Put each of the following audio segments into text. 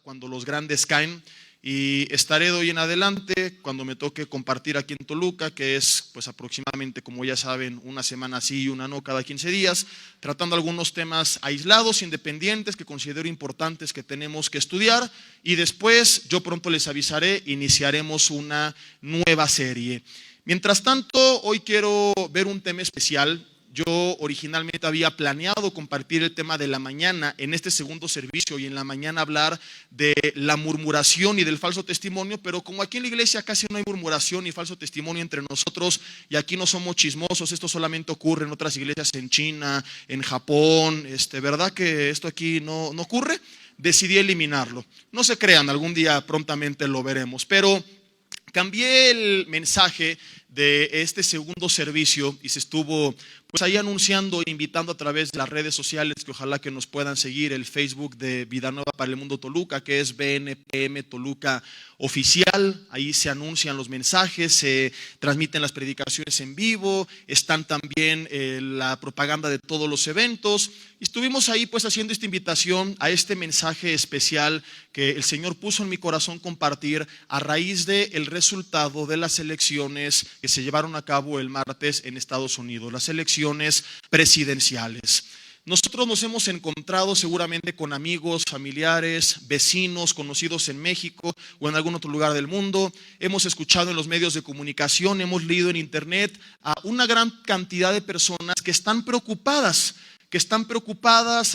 cuando los grandes caen, y estaré de hoy en adelante cuando me toque compartir aquí en Toluca, que es pues aproximadamente, como ya saben, una semana sí y una no cada 15 días, tratando algunos temas aislados, independientes, que considero importantes que tenemos que estudiar, y después yo pronto les avisaré, iniciaremos una nueva serie. Mientras tanto, hoy quiero ver un tema especial. Yo originalmente había planeado compartir el tema de la mañana en este segundo servicio y en la mañana hablar de la murmuración y del falso testimonio, pero como aquí en la iglesia casi no hay murmuración ni falso testimonio entre nosotros y aquí no somos chismosos, esto solamente ocurre en otras iglesias en China, en Japón, ¿verdad que esto aquí no ocurre? Decidí eliminarlo. No se crean, algún día prontamente lo veremos, pero cambié el mensaje de este segundo servicio y se estuvo pues ahí anunciando e invitando a través de las redes sociales, que ojalá que nos puedan seguir, el Facebook de Vida Nueva para el Mundo Toluca, que es BNPM Toluca Oficial. Ahí se anuncian los mensajes, se transmiten las predicaciones en vivo, están también la propaganda de todos los eventos. Y estuvimos ahí pues haciendo esta invitación a este mensaje especial que el Señor puso en mi corazón compartir a raíz del resultado de las elecciones que se llevaron a cabo el martes en Estados Unidos, las elecciones presidenciales. Nosotros nos hemos encontrado seguramente con amigos, familiares, vecinos, conocidos en México o en algún otro lugar del mundo. Hemos escuchado en los medios de comunicación, hemos leído en internet a una gran cantidad de personas que están preocupadas,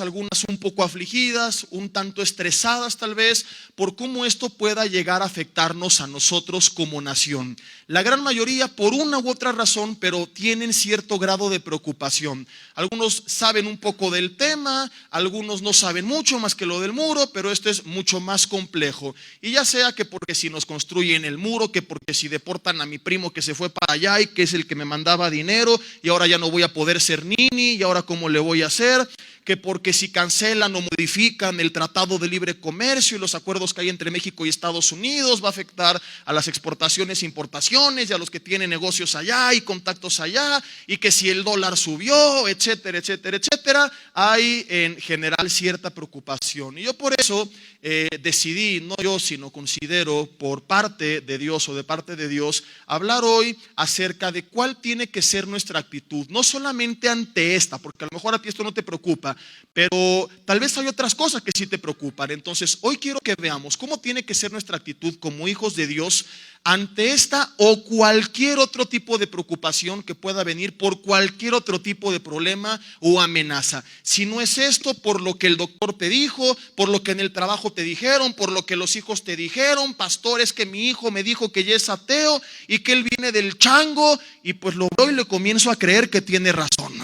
algunas un poco afligidas, un tanto estresadas tal vez, por cómo esto pueda llegar a afectarnos a nosotros como nación. La gran mayoría por una u otra razón, pero tienen cierto grado de preocupación. Algunos saben un poco del tema, algunos no saben mucho más que lo del muro, pero esto es mucho más complejo. Y ya sea que porque si nos construyen el muro, que porque si deportan a mi primo que se fue para allá y que es el que me mandaba dinero y ahora ya no voy a poder ser nini y ahora cómo le voy a hacer, que porque si cancelan o modifican el Tratado de Libre Comercio y los acuerdos que hay entre México y Estados Unidos, va a afectar a las exportaciones e importaciones y a los que tienen negocios allá y contactos allá, y que si el dólar subió, etcétera, etcétera, etcétera. Hay en general cierta preocupación, y yo por eso decidí, no yo sino considero por parte de Dios o de parte de Dios, hablar hoy acerca de cuál tiene que ser nuestra actitud, no solamente ante esta, porque a lo mejor a ti esto no te preocupa, pero tal vez hay otras cosas que sí te preocupan. Entonces hoy quiero que veamos cómo tiene que ser nuestra actitud como hijos de Dios ante esta o cualquier otro tipo de preocupación que pueda venir por cualquier otro tipo de problema o amenaza. Si no es esto, por lo que el doctor te dijo, por lo que en el trabajo te dijeron, por lo que los hijos te dijeron, pastor, es que mi hijo me dijo que ya es ateo y que él viene del chango, y pues lo veo y le comienzo a creer que tiene razón.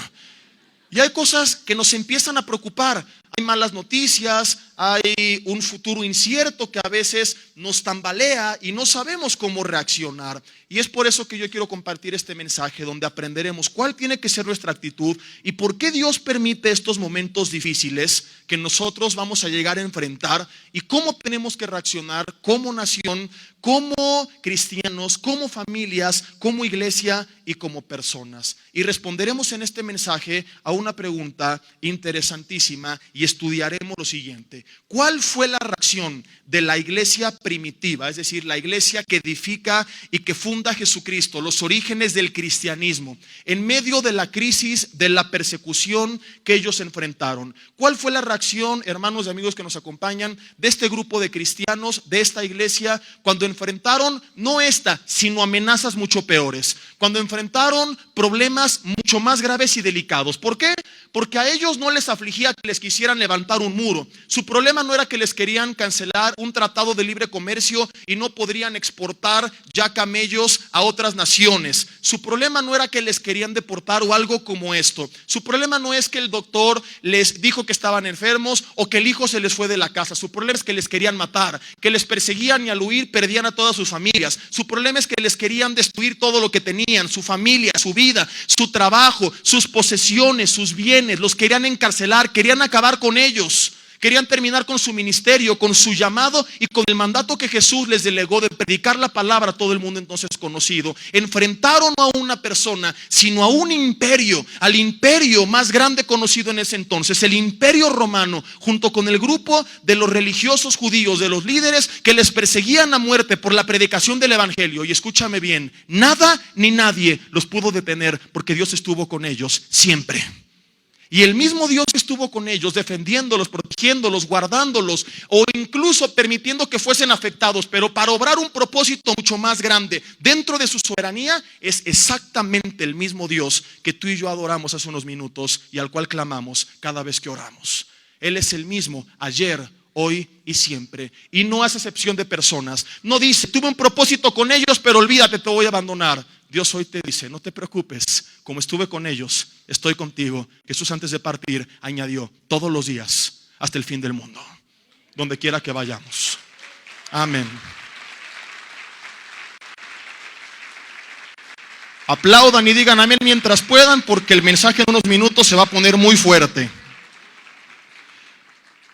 Y hay cosas que nos empiezan a preocupar. Hay malas noticias, hay un futuro incierto que a veces nos tambalea y no sabemos cómo reaccionar. Y es por eso que yo quiero compartir este mensaje donde aprenderemos cuál tiene que ser nuestra actitud y por qué Dios permite estos momentos difíciles que nosotros vamos a llegar a enfrentar, y cómo tenemos que reaccionar como nación, como cristianos, como familias, como iglesia y como personas. Y responderemos en este mensaje a una pregunta interesantísima y estudiaremos lo siguiente: ¿cuál fue la reacción de la iglesia primitiva, es decir, la iglesia que edifica y que funda a Jesucristo, los orígenes del cristianismo, en medio de la crisis de la persecución que ellos enfrentaron? ¿Cuál fue la reacción, hermanos y amigos que nos acompañan, de este grupo de cristianos, de esta iglesia, cuando enfrentaron no esta, sino amenazas mucho peores, cuando enfrentaron problemas mucho más graves y delicados? ¿Por qué? Porque a ellos no les afligía que les quisieran levantar un muro. Su problema no era que les querían cancelar un tratado de libre comercio y no podrían exportar ya camellos a otras naciones. Su problema no era que les querían deportar o algo como esto. Su problema no es que el doctor les dijo que estaban enfermos o que el hijo se les fue de la casa. Su problema es que les querían matar, que les perseguían y al huir perdían a todas sus familias. Su problema es que les querían destruir todo lo que tenían, su familia, su vida, su trabajo, sus posesiones, sus bienes. Los querían encarcelar, querían acabar con ellos. querían terminar con su ministerio, con su llamado y con el mandato que Jesús les delegó de predicar la palabra a todo el mundo entonces conocido. Enfrentaron no a una persona, sino a un imperio, al imperio más grande conocido en ese entonces, el imperio romano, junto con el grupo de los religiosos judíos, de los líderes que les perseguían a muerte por la predicación del evangelio. Y escúchame bien, nada ni nadie los pudo detener, porque Dios estuvo con ellos siempre. Y el mismo Dios estuvo con ellos, defendiéndolos, protegiéndolos, guardándolos, o incluso permitiendo que fuesen afectados, pero para obrar un propósito mucho más grande dentro de su soberanía. Es exactamente el mismo Dios que tú y yo adoramos hace unos minutos y al cual clamamos cada vez que oramos. Él es el mismo ayer, hoy y siempre, y no hace excepción de personas. No dice, tuve un propósito con ellos, pero olvídate, te voy a abandonar. Dios hoy te dice, no te preocupes, como estuve con ellos, estoy contigo. Jesús antes de partir añadió, todos los días hasta el fin del mundo, donde quiera que vayamos. Amén. Aplaudan y digan amén mientras puedan, porque el mensaje en unos minutos se va a poner muy fuerte.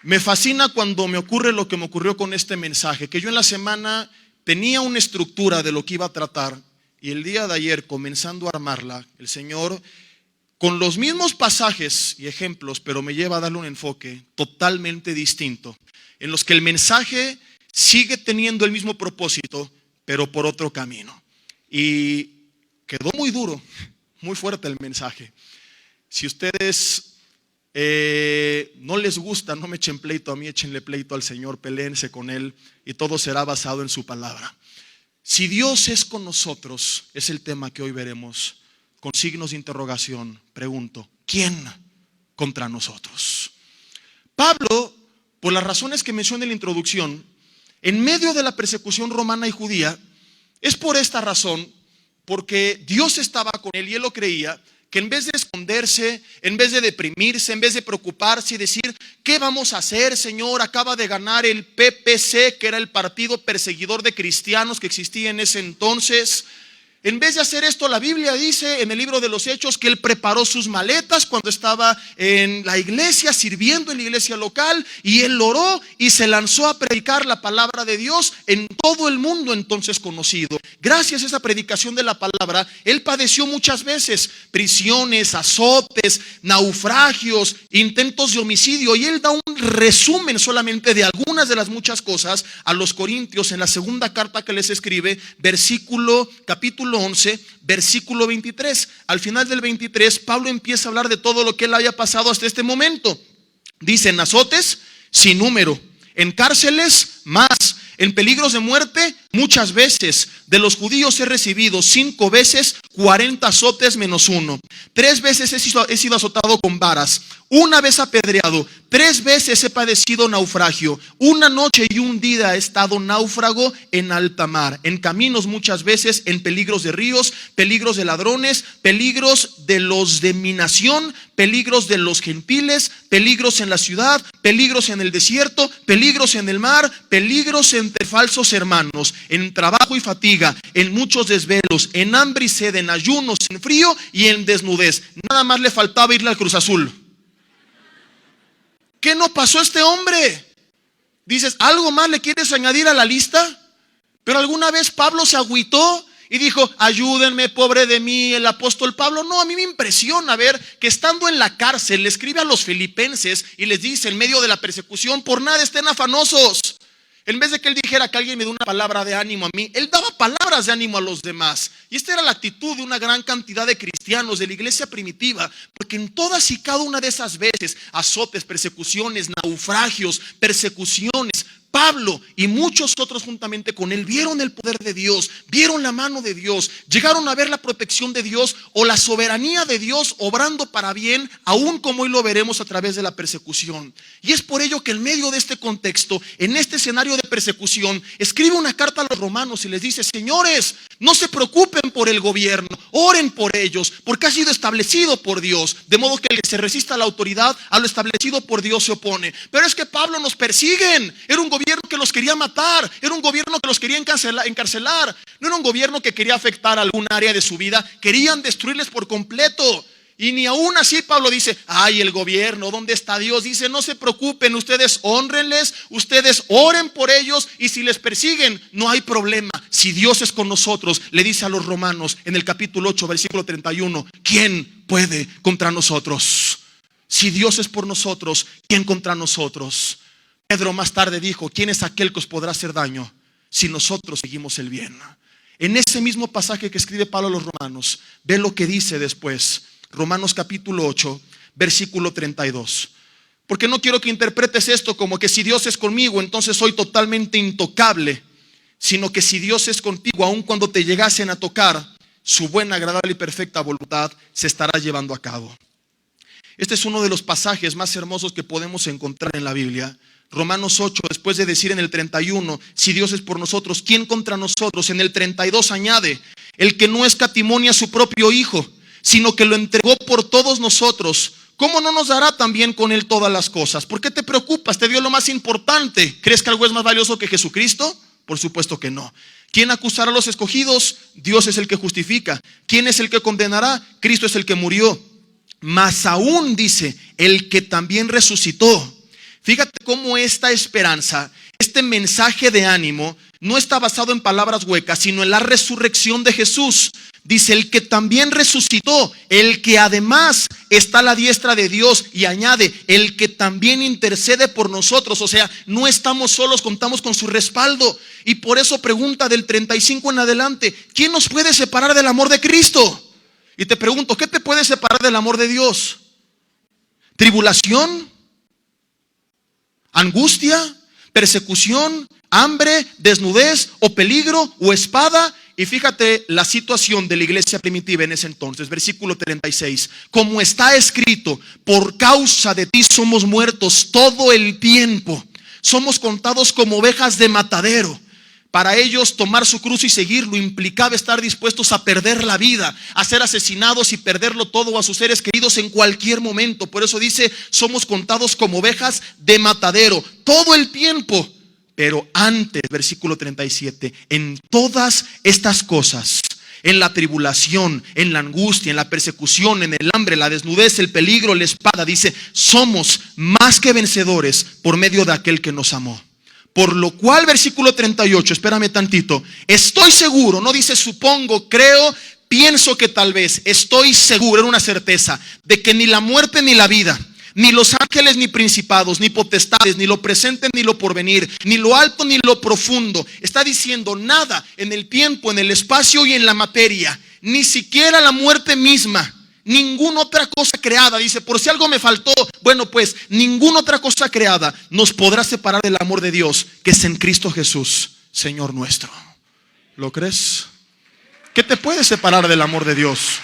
Me fascina cuando me ocurre lo que me ocurrió con este mensaje, que yo en la semana tenía una estructura de lo que iba a tratar. Y el día de ayer, comenzando a armarla, el Señor, con los mismos pasajes y ejemplos, pero me lleva a darle un enfoque totalmente distinto, en los que el mensaje sigue teniendo el mismo propósito, pero por otro camino. Y quedó muy duro, muy fuerte el mensaje. Si ustedes no les gusta, no me echen pleito a mí, échenle pleito al Señor, peléense con Él y todo será basado en su palabra. Si Dios es con nosotros, es el tema que hoy veremos, con signos de interrogación. Pregunto, ¿quién contra nosotros? Pablo, por las razones que mencioné en la introducción, en medio de la persecución romana y judía, es por esta razón, porque Dios estaba con él y él lo creía, que en vez de esconderse, en vez de deprimirse, en vez de preocuparse y decir, ¿qué vamos a hacer, Señor? Acaba de ganar el PPC, que era el partido perseguidor de cristianos que existía en ese entonces. En vez de hacer esto, la Biblia dice en el libro de los Hechos que él preparó sus maletas cuando estaba en la iglesia, sirviendo en la iglesia local, y él oró y se lanzó a predicar la palabra de Dios en todo el mundo entonces conocido. Gracias a esa predicación de la palabra, él padeció muchas veces prisiones, azotes, naufragios, intentos de homicidio, y él da un resumen solamente de algunas de las muchas cosas a los Corintios en la segunda carta que les escribe, capítulo 11, versículo 23. Al final del 23, Pablo empieza a hablar de todo lo que él haya pasado hasta este momento. Dice, en azotes sin número, en cárceles más, en peligros de muerte muchas veces. De los judíos he recibido 5 veces 40 azotes menos 1. 3 veces he sido azotado con varas, 1 vez apedreado, 3 veces he padecido naufragio, 1 noche y 1 día he estado náufrago en alta mar, en caminos muchas veces, en peligros de ríos, peligros de ladrones, peligros de los de mi nación, peligros de los gentiles, peligros en la ciudad, peligros en el desierto, peligros en el mar, peligros entre falsos hermanos, en trabajo y fatiga, en muchos desvelos, en hambre y sed, en ayunos, en frío y en desnudez. Nada más le faltaba irle al Cruz Azul. ¿Qué no pasó a este hombre? Dices, ¿algo más le quieres añadir a la lista? Pero alguna vez Pablo se agüitó y dijo, ayúdenme, pobre de mí, el apóstol Pablo. No, a mí me impresiona ver que estando en la cárcel le escribe a los filipenses y les dice en medio de la persecución, por nada estén afanosos. En vez de que él dijera que alguien me dé una palabra de ánimo a mí, él daba palabras de ánimo a los demás. Y esta era la actitud de una gran cantidad de cristianos de la iglesia primitiva, porque en todas y cada una de esas veces, azotes, persecuciones, naufragios, persecuciones, Pablo y muchos otros juntamente con él vieron el poder de Dios, vieron la mano de Dios, llegaron a ver la protección de Dios o la soberanía de Dios obrando para bien, aún como hoy lo veremos a través de la persecución. Y es por ello que en medio de este contexto, en este escenario de persecución, escribe una carta a los romanos y les dice, señores, no se preocupen por el gobierno, oren por ellos, porque ha sido establecido por Dios, de modo que el que se resista a la autoridad, a lo establecido por Dios se opone. Pero es que Pablo, nos persiguen, era un gobierno que los quería matar, era un gobierno que los quería encarcelar, no era un gobierno que quería afectar a algún área de su vida, querían destruirles por completo. Y ni aún así Pablo dice, ay, el gobierno, ¿dónde está Dios? Dice, no se preocupen, ustedes hónrenles, ustedes oren por ellos, y si les persiguen, no hay problema. Si Dios es con nosotros, le dice a los romanos en el capítulo 8, versículo 31, ¿quién puede contra nosotros? Si Dios es por nosotros, ¿quién contra nosotros? Pedro más tarde dijo, ¿quién es aquel que os podrá hacer daño si nosotros seguimos el bien? En ese mismo pasaje que escribe Pablo a los romanos, ve lo que dice después. Romanos capítulo 8, versículo 32. Porque no quiero que interpretes esto como que si Dios es conmigo, entonces soy totalmente intocable, sino que si Dios es contigo, aun cuando te llegasen a tocar, su buena, agradable y perfecta voluntad se estará llevando a cabo. Este es uno de los pasajes más hermosos que podemos encontrar en la Biblia. Romanos 8, después de decir en el 31, si Dios es por nosotros, ¿quién contra nosotros? En el 32 añade, el que no escatimó a su propio Hijo, sino que lo entregó por todos nosotros, ¿cómo no nos dará también con él todas las cosas? ¿Por qué te preocupas? Te dio lo más importante. ¿Crees que algo es más valioso que Jesucristo? Por supuesto que no. ¿Quién acusará a los escogidos? Dios es el que justifica. ¿Quién es el que condenará? Cristo es el que murió. Más aún dice, el que también resucitó. Fíjate cómo esta esperanza, este mensaje de ánimo, no está basado en palabras huecas, sino en la resurrección de Jesús. Dice, el que también resucitó, el que además está a la diestra de Dios, y añade, el que también intercede por nosotros. O sea, no estamos solos, contamos con su respaldo. Y por eso pregunta del 35 en adelante, ¿quién nos puede separar del amor de Cristo? Y te pregunto, ¿qué te puede separar del amor de Dios? ¿Tribulación? ¿Angustia? ¿Persecución? ¿Hambre? ¿Desnudez? ¿O peligro? ¿O espada? Y fíjate la situación de la iglesia primitiva en ese entonces, versículo 36. Como está escrito, por causa de ti somos muertos todo el tiempo. Somos contados como ovejas de matadero. Para ellos tomar su cruz y seguirlo implicaba estar dispuestos a perder la vida, a ser asesinados y perderlo todo, a sus seres queridos en cualquier momento. Por eso dice, somos contados como ovejas de matadero todo el tiempo. Pero antes, versículo 37, en todas estas cosas, en la tribulación, en la angustia, en la persecución, en el hambre, la desnudez, el peligro, la espada, dice, somos más que vencedores por medio de aquel que nos amó. Por lo cual, versículo 38, espérame tantito, estoy seguro, no dice supongo, creo, pienso que tal vez, estoy seguro, era una certeza, de que ni la muerte ni la vida, ni los ángeles ni principados, ni potestades, ni lo presente ni lo porvenir, ni lo alto ni lo profundo, está diciendo nada en el tiempo, en el espacio y en la materia, ni siquiera la muerte misma, ninguna otra cosa creada. Dice, por si algo me faltó, bueno, pues ninguna otra cosa creada nos podrá separar del amor de Dios que es en Cristo Jesús, Señor nuestro. ¿Lo crees? ¿Qué te puede separar del amor de Dios?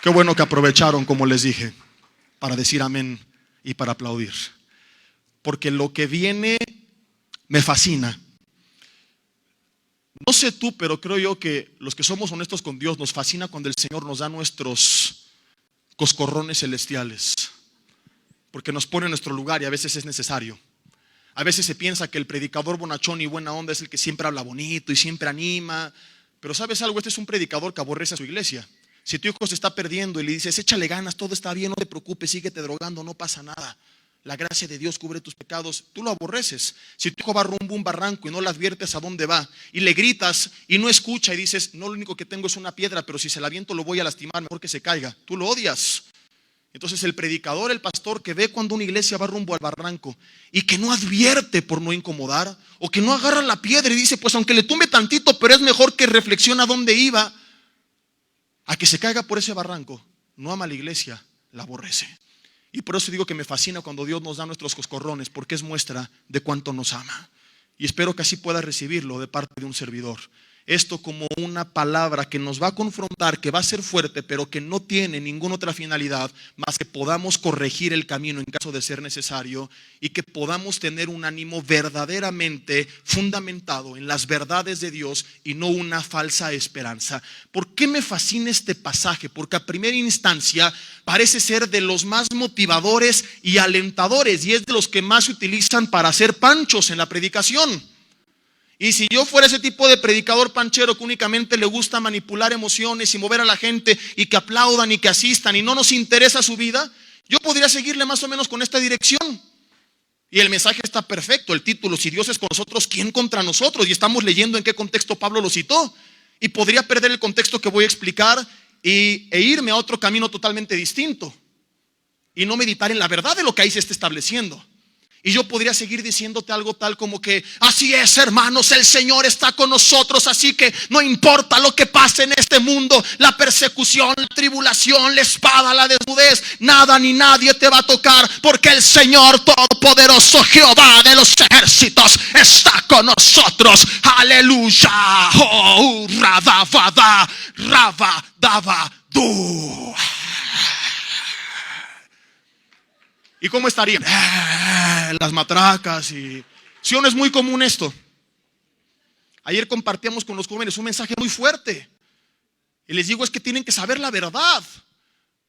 Qué bueno que aprovecharon, como les dije, para decir amén y para aplaudir. Porque lo que viene me fascina. No sé tú, pero creo yo que los que somos honestos con Dios nos fascina cuando el Señor nos da nuestros coscorrones celestiales, porque nos pone en nuestro lugar y a veces es necesario. A veces se piensa que el predicador bonachón y buena onda es el que siempre habla bonito y siempre anima, pero ¿sabes algo? Este es un predicador que aborrece a su iglesia. Si tu hijo se está perdiendo y le dices, échale ganas, todo está bien, no te preocupes, síguete drogando, no pasa nada, la gracia de Dios cubre tus pecados, tú lo aborreces. Si tu hijo va rumbo a un barranco y no le adviertes a dónde va y le gritas y no escucha y dices, no, lo único que tengo es una piedra, pero si se la aviento lo voy a lastimar, mejor que se caiga, tú lo odias. Entonces el predicador, el pastor que ve cuando una iglesia va rumbo al barranco y que no advierte por no incomodar, o que no agarra la piedra y dice, pues aunque le tumbe tantito, pero es mejor que reflexione a dónde iba, a que se caiga por ese barranco, no ama a la iglesia, la aborrece. Y por eso digo que me fascina cuando Dios nos da nuestros coscorrones, porque es muestra de cuánto nos ama. Y espero que así pueda recibirlo de parte de un servidor. Esto como una palabra que nos va a confrontar, que va a ser fuerte, pero que no tiene ninguna otra finalidad más que podamos corregir el camino en caso de ser necesario, y que podamos tener un ánimo verdaderamente fundamentado en las verdades de Dios y no una falsa esperanza. ¿Por qué me fascina este pasaje? Porque a primera instancia parece ser de los más motivadores y alentadores, y es de los que más se utilizan para hacer panchos en la predicación. Y si yo fuera ese tipo de predicador panchero que únicamente le gusta manipular emociones y mover a la gente y que aplaudan y que asistan y no nos interesa su vida, yo podría seguirle más o menos con esta dirección. Y el mensaje está perfecto, el título: si Dios es con nosotros, ¿quién contra nosotros? Y estamos leyendo en qué contexto Pablo lo citó. Y podría perder el contexto que voy a explicar e irme a otro camino totalmente distinto y no meditar en la verdad de lo que ahí se está estableciendo. Y yo podría seguir diciéndote algo tal como que: así es, hermanos, el Señor está con nosotros, así que no importa lo que pase en este mundo, la persecución, la tribulación, la espada, la desnudez, nada ni nadie te va a tocar, porque el Señor Todopoderoso, Jehová de los ejércitos, está con nosotros. Aleluya. Oh, radavada, rabadavadu. ¿Y cómo estarían? Las matracas y... ¿Sí o no es muy común esto? Ayer compartíamos con los jóvenes un mensaje muy fuerte. Y les digo, es que tienen que saber la verdad.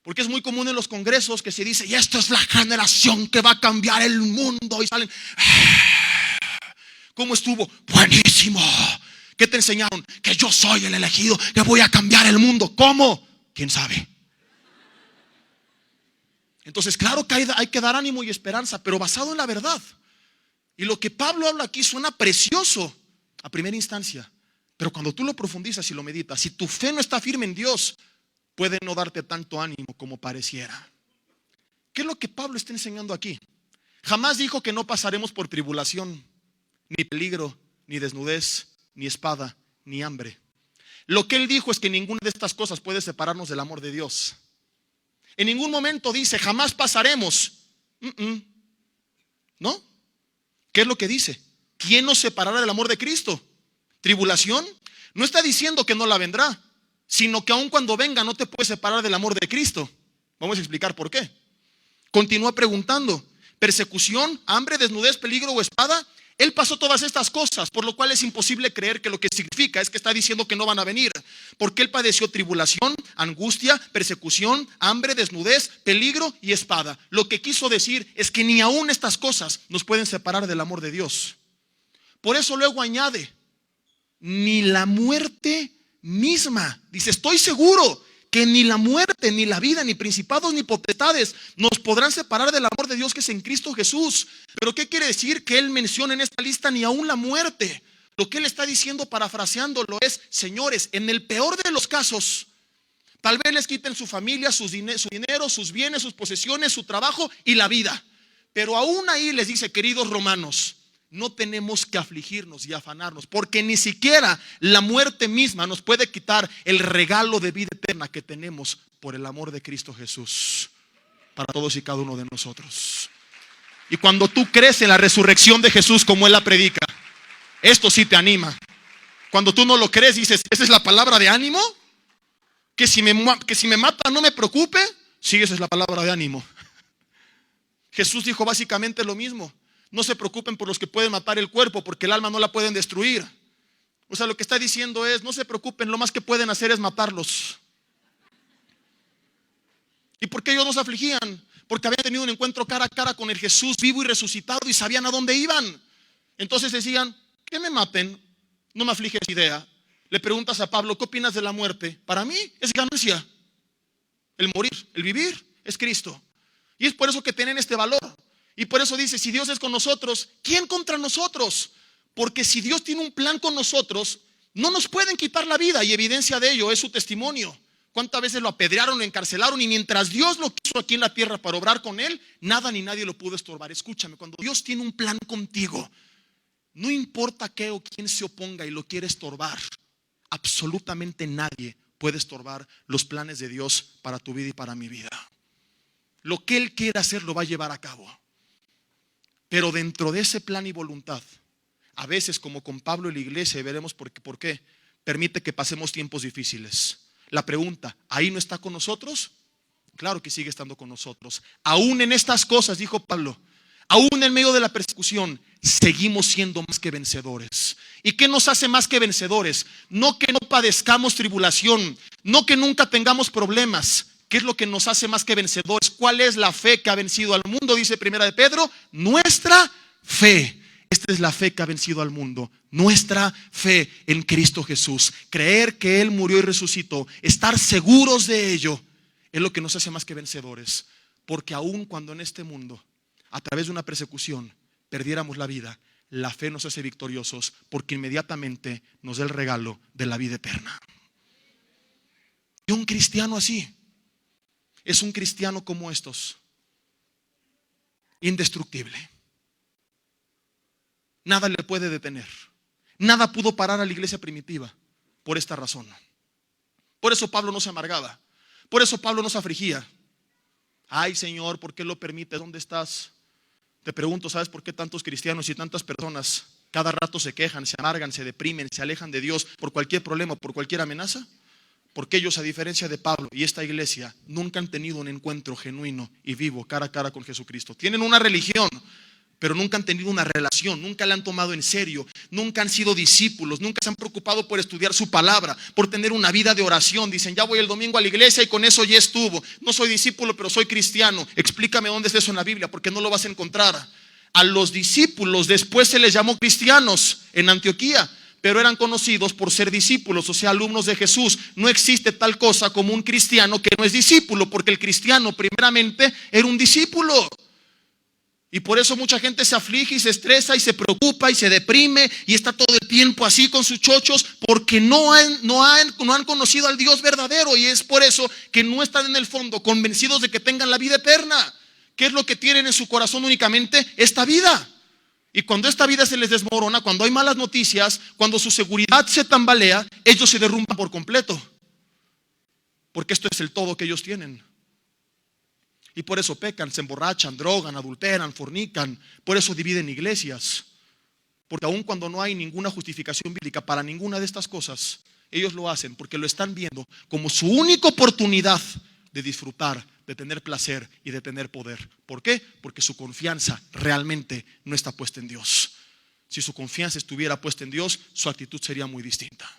Porque es muy común en los congresos que se dice: y esta es la generación que va a cambiar el mundo. Y salen: ¿cómo estuvo? Buenísimo. ¿Qué te enseñaron? Que yo soy el elegido, que voy a cambiar el mundo. ¿Cómo? ¿Quién sabe? Entonces, claro que hay que dar ánimo y esperanza, pero basado en la verdad. Y lo que Pablo habla aquí suena precioso a primera instancia, pero cuando tú lo profundizas y lo meditas, si tu fe no está firme en Dios, puede no darte tanto ánimo como pareciera. ¿Qué es lo que Pablo está enseñando aquí? Jamás dijo que no pasaremos por tribulación, ni peligro, ni desnudez, ni espada, ni hambre. Lo que él dijo es que ninguna de estas cosas puede separarnos del amor de Dios. En ningún momento dice: jamás pasaremos. ¿No? ¿Qué es lo que dice? ¿Quién nos separará del amor de Cristo? ¿Tribulación? No está diciendo que no la vendrá, sino que aun cuando venga no te puedes separar del amor de Cristo. Vamos a explicar por qué. Continúa preguntando: ¿persecución, hambre, desnudez, peligro o espada? Él pasó todas estas cosas, por lo cual es imposible creer que lo que significa es que está diciendo que no van a venir, porque él padeció tribulación, angustia, persecución, hambre, desnudez, peligro y espada. Lo que quiso decir es que ni aún estas cosas nos pueden separar del amor de Dios. Por eso luego añade: ni la muerte misma. Dice: estoy seguro que ni la muerte, ni la vida, ni principados, ni potestades nos podrán separar del amor de Dios que es en Cristo Jesús. ¿Pero qué quiere decir que él menciona en esta lista ni aún la muerte? Lo que él está diciendo, parafraseándolo, es: señores, en el peor de los casos, tal vez les quiten su familia, su dinero, sus bienes, sus posesiones, su trabajo y la vida. Pero aún ahí les dice: queridos romanos, no tenemos que afligirnos y afanarnos, porque ni siquiera la muerte misma nos puede quitar el regalo de vida eterna que tenemos por el amor de Cristo Jesús para todos y cada uno de nosotros. Y cuando tú crees en la resurrección de Jesús como Él la predica, esto sí te anima. Cuando tú no lo crees, dices: ¿esa es la palabra de ánimo? Que si me mata no me preocupe. Sí, esa es la palabra de ánimo. Jesús dijo básicamente lo mismo: no se preocupen por los que pueden matar el cuerpo, porque el alma no la pueden destruir. O sea, lo que está diciendo es: no se preocupen, lo más que pueden hacer es matarlos. ¿Y por qué ellos no se afligían? Porque habían tenido un encuentro cara a cara con el Jesús vivo y resucitado y sabían a dónde iban. Entonces decían: que me maten, no me aflige esa idea. Le preguntas a Pablo: ¿qué opinas de la muerte? Para mí es ganancia. El morir, el vivir es Cristo. Y es por eso que tienen este valor. Y por eso dice: si Dios es con nosotros, ¿quién contra nosotros? Porque si Dios tiene un plan con nosotros, no nos pueden quitar la vida. Y evidencia de ello es su testimonio. ¿Cuántas veces lo apedrearon, lo encarcelaron? Y mientras Dios lo quiso aquí en la tierra para obrar con él, nada ni nadie lo pudo estorbar. Escúchame, cuando Dios tiene un plan contigo, no importa qué o quién se oponga y lo quiere estorbar, absolutamente nadie puede estorbar los planes de Dios para tu vida y para mi vida. Lo que Él quiere hacer lo va a llevar a cabo. Pero dentro de ese plan y voluntad, a veces, como con Pablo y la iglesia, y veremos por qué, permite que pasemos tiempos difíciles. La pregunta: ¿ahí no está con nosotros? Claro que sigue estando con nosotros. Aún en estas cosas, dijo Pablo, aún en medio de la persecución, seguimos siendo más que vencedores. ¿Y qué nos hace más que vencedores? No que no padezcamos tribulación, no que nunca tengamos problemas. ¿Qué es lo que nos hace más que vencedores? ¿Cuál es la fe que ha vencido al mundo? Dice Primera de Pedro: nuestra fe. Esta esta es la fe que ha vencido al mundo. Nuestra fe en Cristo Jesús. Creer que Él murió y resucitó. Estar seguros de ello es lo que nos hace más que vencedores. Porque aun cuando en este mundo, a través de una persecución, perdiéramos la vida, la fe nos hace victoriosos, porque inmediatamente nos da el regalo de la vida eterna. Y un cristiano así es un cristiano como estos, indestructible. Nada le puede detener. Nada pudo parar a la iglesia primitiva por esta razón. Por eso Pablo no se amargaba. Por eso Pablo no se afligía. Ay, Señor, ¿por qué lo permites? ¿Dónde estás? Te pregunto, ¿sabes por qué tantos cristianos y tantas personas cada rato se quejan, se amargan, se deprimen, se alejan de Dios por cualquier problema, por cualquier amenaza? Porque ellos, a diferencia de Pablo y esta iglesia, nunca han tenido un encuentro genuino y vivo cara a cara con Jesucristo. Tienen una religión, pero nunca han tenido una relación, nunca la han tomado en serio, nunca han sido discípulos, nunca se han preocupado por estudiar su palabra, por tener una vida de oración. Dicen, ya voy el domingo a la iglesia y con eso ya estuvo. No soy discípulo, pero soy cristiano. Explícame dónde está eso en la Biblia, porque no lo vas a encontrar. A los discípulos después se les llamó cristianos en Antioquía, pero eran conocidos por ser discípulos, o sea, alumnos de Jesús. No existe tal cosa como un cristiano que no es discípulo, porque el cristiano primeramente era un discípulo. Y por eso mucha gente se aflige y se estresa y se preocupa y se deprime y está todo el tiempo así con sus chochos, porque no han conocido al Dios verdadero. Y es por eso que no están en el fondo convencidos de que tengan la vida eterna. ¿Qué es lo que tienen en su corazón únicamente? Esta vida. Y cuando esta vida se les desmorona, cuando hay malas noticias, cuando su seguridad se tambalea, ellos se derrumban por completo, porque esto es el todo que ellos tienen. Y por eso pecan, se emborrachan, drogan, adulteran, fornican. Por eso dividen iglesias. Porque aun cuando no hay ninguna justificación bíblica para ninguna de estas cosas, ellos lo hacen porque lo están viendo como su única oportunidad de disfrutar, de tener placer y de tener poder. ¿Por qué? Porque su confianza realmente no está puesta en Dios. Si su confianza estuviera puesta en Dios, su actitud sería muy distinta.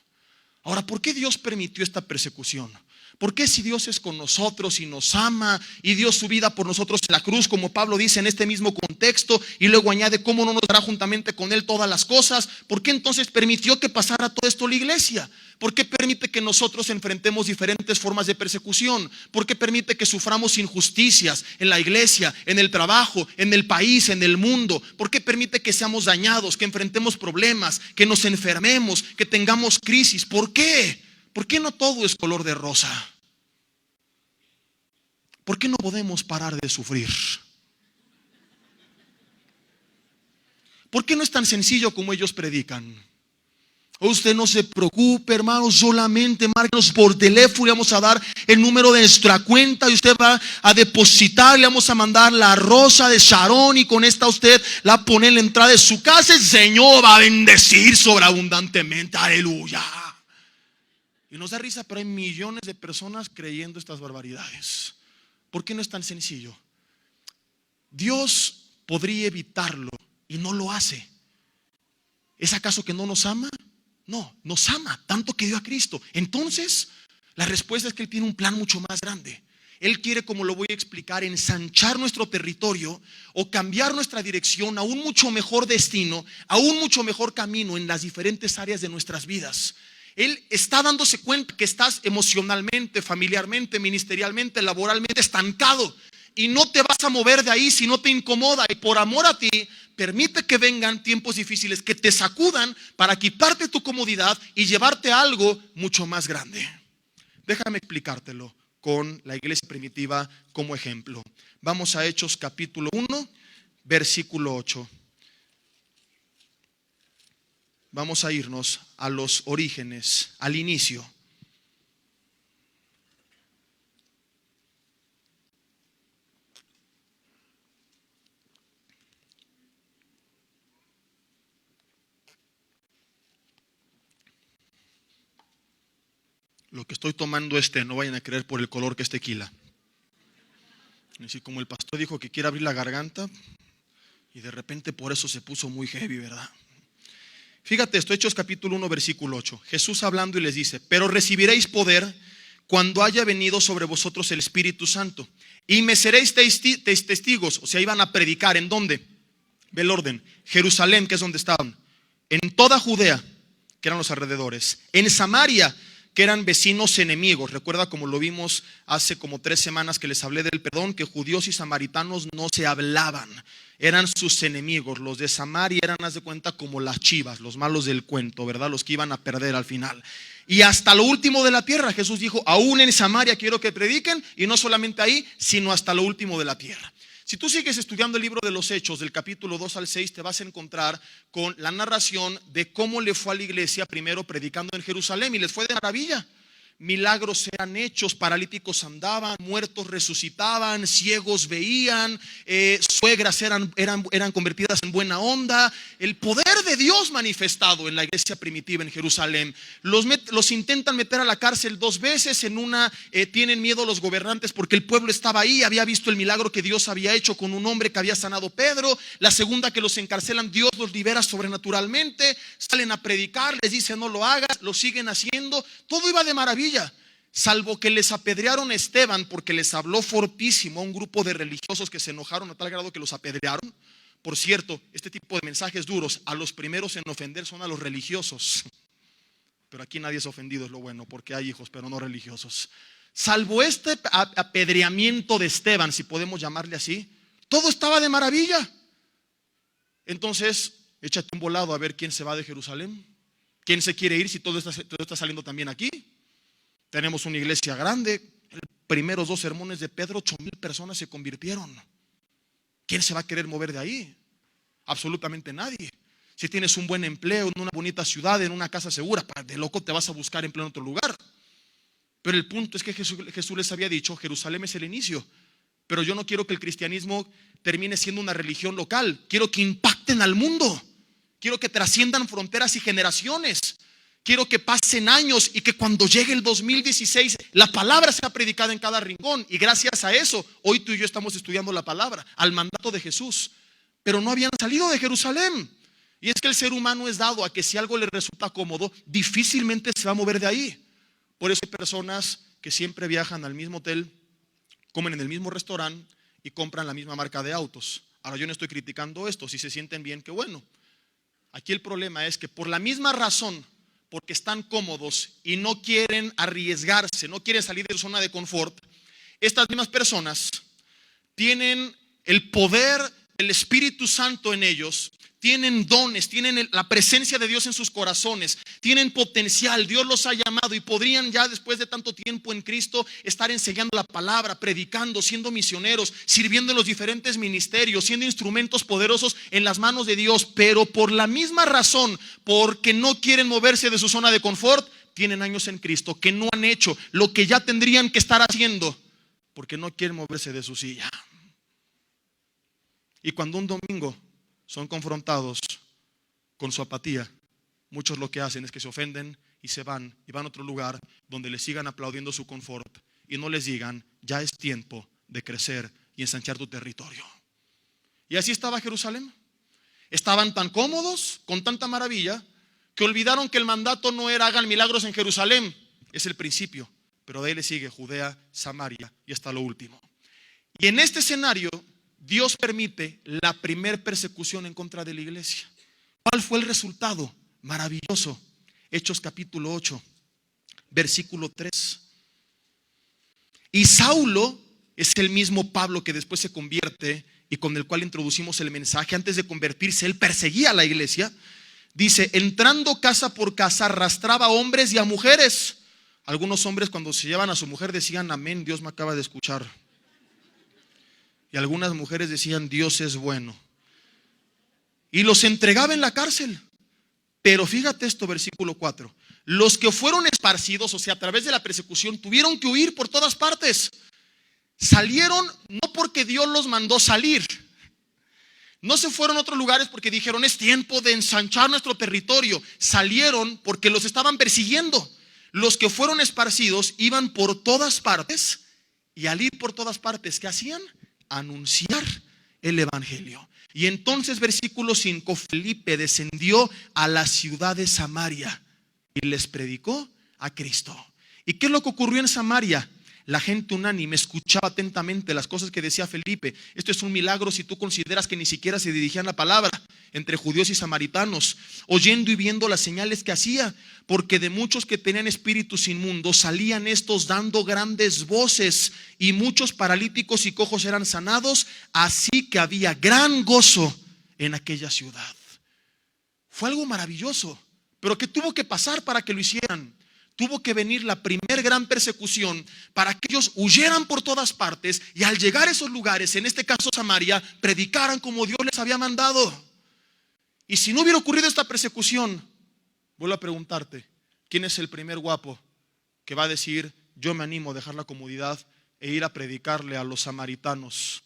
Ahora, ¿por qué Dios permitió esta persecución? ¿Por qué, si Dios es con nosotros y nos ama y dio su vida por nosotros en la cruz, como Pablo dice en este mismo contexto, y luego añade cómo no nos dará juntamente con Él todas las cosas? ¿Por qué entonces permitió que pasara todo esto la iglesia? ¿Por qué permite que nosotros enfrentemos diferentes formas de persecución? ¿Por qué permite que suframos injusticias en la iglesia, en el trabajo, en el país, en el mundo? ¿Por qué permite que seamos dañados, que enfrentemos problemas, que nos enfermemos, que tengamos crisis? ¿Por qué? ¿Por qué no todo es color de rosa? ¿Por qué no podemos parar de sufrir? ¿Por qué no es tan sencillo como ellos predican? Usted no se preocupe, hermano, solamente márquenos por teléfono y vamos a dar el número de nuestra cuenta y usted va a depositar, le vamos a mandar la rosa de Sharon y con esta usted la pone en la entrada de su casa. El Señor va a bendecir sobreabundantemente, aleluya. Y nos da risa, pero hay millones de personas creyendo estas barbaridades. ¿Por qué no es tan sencillo? Dios podría evitarlo y no lo hace. ¿Es acaso que no nos ama? No, nos ama tanto que dio a Cristo. Entonces, la respuesta es que Él tiene un plan mucho más grande. Él quiere, como lo voy a explicar, ensanchar nuestro territorio o cambiar nuestra dirección a un mucho mejor destino, a un mucho mejor camino en las diferentes áreas de nuestras vidas. Él está dándose cuenta que estás emocionalmente, familiarmente, ministerialmente, laboralmente estancado y no te vas a mover de ahí si no te incomoda. Y por amor a ti, permite que vengan tiempos difíciles que te sacudan para quitarte tu comodidad y llevarte a algo mucho más grande. Déjame explicártelo con la iglesia primitiva como ejemplo. Vamos a Hechos capítulo 1, versículo 8. Vamos a irnos a los orígenes, al inicio. Lo que estoy tomando no vayan a creer por el color que es tequila. Es decir, como el pastor dijo que quiere abrir la garganta y de repente por eso se puso muy heavy, ¿verdad? Fíjate esto, Hechos capítulo 1, versículo 8. Jesús hablando y les dice: pero recibiréis poder cuando haya venido sobre vosotros el Espíritu Santo y me seréis testigos. O sea, iban a predicar. ¿En dónde? Ve el orden. Jerusalén, que es donde estaban. En toda Judea, que eran los alrededores. En Samaria, que eran vecinos enemigos. Recuerda como lo vimos hace como 3 semanas que les hablé del perdón, que judíos y samaritanos no se hablaban. Eran sus enemigos. Los de Samaria eran, haz de cuenta, como las chivas, los malos del cuento, ¿verdad? Los que iban a perder al final. Y hasta lo último de la tierra, Jesús dijo, aún en Samaria quiero que prediquen, y no solamente ahí, sino hasta lo último de la tierra. Si tú sigues estudiando el libro de los Hechos, del capítulo 2 al 6, te vas a encontrar con la narración de cómo le fue a la iglesia primero predicando en Jerusalén, y les fue de maravilla. Milagros eran hechos, paralíticos andaban, muertos resucitaban, ciegos veían, suegras eran convertidas en buena onda. El poder de Dios manifestado en la iglesia primitiva en Jerusalén. Los intentan meter a la cárcel 2 veces. En una tienen miedo los gobernantes porque el pueblo estaba ahí, había visto el milagro que Dios había hecho con un hombre que había sanado Pedro. La segunda, que los encarcelan, Dios los libera sobrenaturalmente. Salen a predicar, les dice no lo hagas, lo siguen haciendo. Todo iba de maravilla, salvo que les apedrearon a Esteban porque les habló fortísimo a un grupo de religiosos que se enojaron a tal grado que los apedrearon. Por cierto, este tipo de mensajes duros, a los primeros en ofender son a los religiosos. Pero aquí nadie es ofendido, es lo bueno, porque hay hijos, pero no religiosos. Salvo este apedreamiento de Esteban, si podemos llamarle así, todo estaba de maravilla. Entonces, échate un volado a ver quién se va de Jerusalén. ¿Quién se quiere ir si todo está saliendo también aquí? Tenemos una iglesia grande. Los primeros 2 sermones de Pedro, 8,000 personas se convirtieron. ¿Quién se va a querer mover de ahí? Absolutamente nadie. Si tienes un buen empleo en una bonita ciudad, en una casa segura, de loco te vas a buscar empleo en otro lugar. Pero el punto es que Jesús les había dicho, Jerusalén es el inicio. Pero yo no quiero que el cristianismo termine siendo una religión local. Quiero que impacten al mundo. Quiero que trasciendan fronteras y generaciones. Quiero que pasen años y que cuando llegue el 2016 la palabra sea predicada en cada rincón. Y gracias a eso, hoy tú y yo estamos estudiando la palabra, al mandato de Jesús. Pero no habían salido de Jerusalén. Y es que el ser humano es dado a que si algo le resulta cómodo, difícilmente se va a mover de ahí. Por eso hay personas que siempre viajan al mismo hotel, comen en el mismo restaurante y compran la misma marca de autos. Ahora, yo no estoy criticando esto, si se sienten bien, qué bueno. Aquí el problema es que por la misma razón, porque están cómodos y no quieren arriesgarse, no quieren salir de su zona de confort, estas mismas personas tienen el poder del Espíritu Santo en ellos, tienen dones, tienen la presencia de Dios en sus corazones, tienen potencial, Dios los ha llamado y podrían ya después de tanto tiempo en Cristo estar enseñando la palabra, predicando, siendo misioneros, sirviendo en los diferentes ministerios, siendo instrumentos poderosos en las manos de Dios, pero por la misma razón, porque no quieren moverse de su zona de confort, tienen años en Cristo que no han hecho lo que ya tendrían que estar haciendo, porque no quieren moverse de su silla. Y cuando un domingo son confrontados con su apatía, muchos lo que hacen es que se ofenden y se van a otro lugar donde les sigan aplaudiendo su confort y no les digan, ya es tiempo de crecer y ensanchar tu territorio. Y así estaba Jerusalén. Estaban tan cómodos, con tanta maravilla, que olvidaron que el mandato no era hagan milagros en Jerusalén, es el principio, pero de ahí le sigue Judea, Samaria y hasta lo último. Y en este escenario Dios permite la primer persecución en contra de la iglesia. ¿Cuál fue el resultado? Maravilloso. Hechos capítulo 8, versículo 3. Y Saulo es el mismo Pablo que después se convierte y con el cual introducimos el mensaje. Antes de convertirse, él perseguía a la iglesia. Dice, entrando casa por casa, arrastraba a hombres y a mujeres. Algunos hombres cuando se llevan a su mujer decían, amén, Dios me acaba de escuchar. Y algunas mujeres decían, Dios es bueno. Y los entregaba en la cárcel. Pero fíjate esto, versículo 4. Los que fueron esparcidos, o sea, a través de la persecución, tuvieron que huir por todas partes. Salieron no porque Dios los mandó salir. No se fueron a otros lugares porque dijeron, es tiempo de ensanchar nuestro territorio. Salieron porque los estaban persiguiendo. Los que fueron esparcidos iban por todas partes. Y al ir por todas partes, ¿qué hacían? Anunciar el evangelio. Y entonces versículo 5, Felipe descendió a la ciudad de Samaria y les predicó a Cristo. ¿Y qué es lo que ocurrió en Samaria? la gente unánime escuchaba atentamente las cosas que decía Felipe. Esto es un milagro si tú consideras que ni siquiera se dirigían la palabra entre judíos y samaritanos, oyendo y viendo las señales que hacía, porque de muchos que tenían espíritus inmundos salían estos dando grandes voces, y muchos paralíticos y cojos eran sanados, así que había gran gozo en aquella ciudad. Fue algo maravilloso, pero ¿qué tuvo que pasar para que lo hicieran? Tuvo que venir la primer gran persecución para que ellos huyeran por todas partes y al llegar a esos lugares, en este caso Samaria, predicaran como Dios les había mandado. Y si no hubiera ocurrido esta persecución, vuelvo a preguntarte, ¿quién es el primer guapo que va a decir, yo me animo a dejar la comodidad e ir a predicarle a los samaritanos,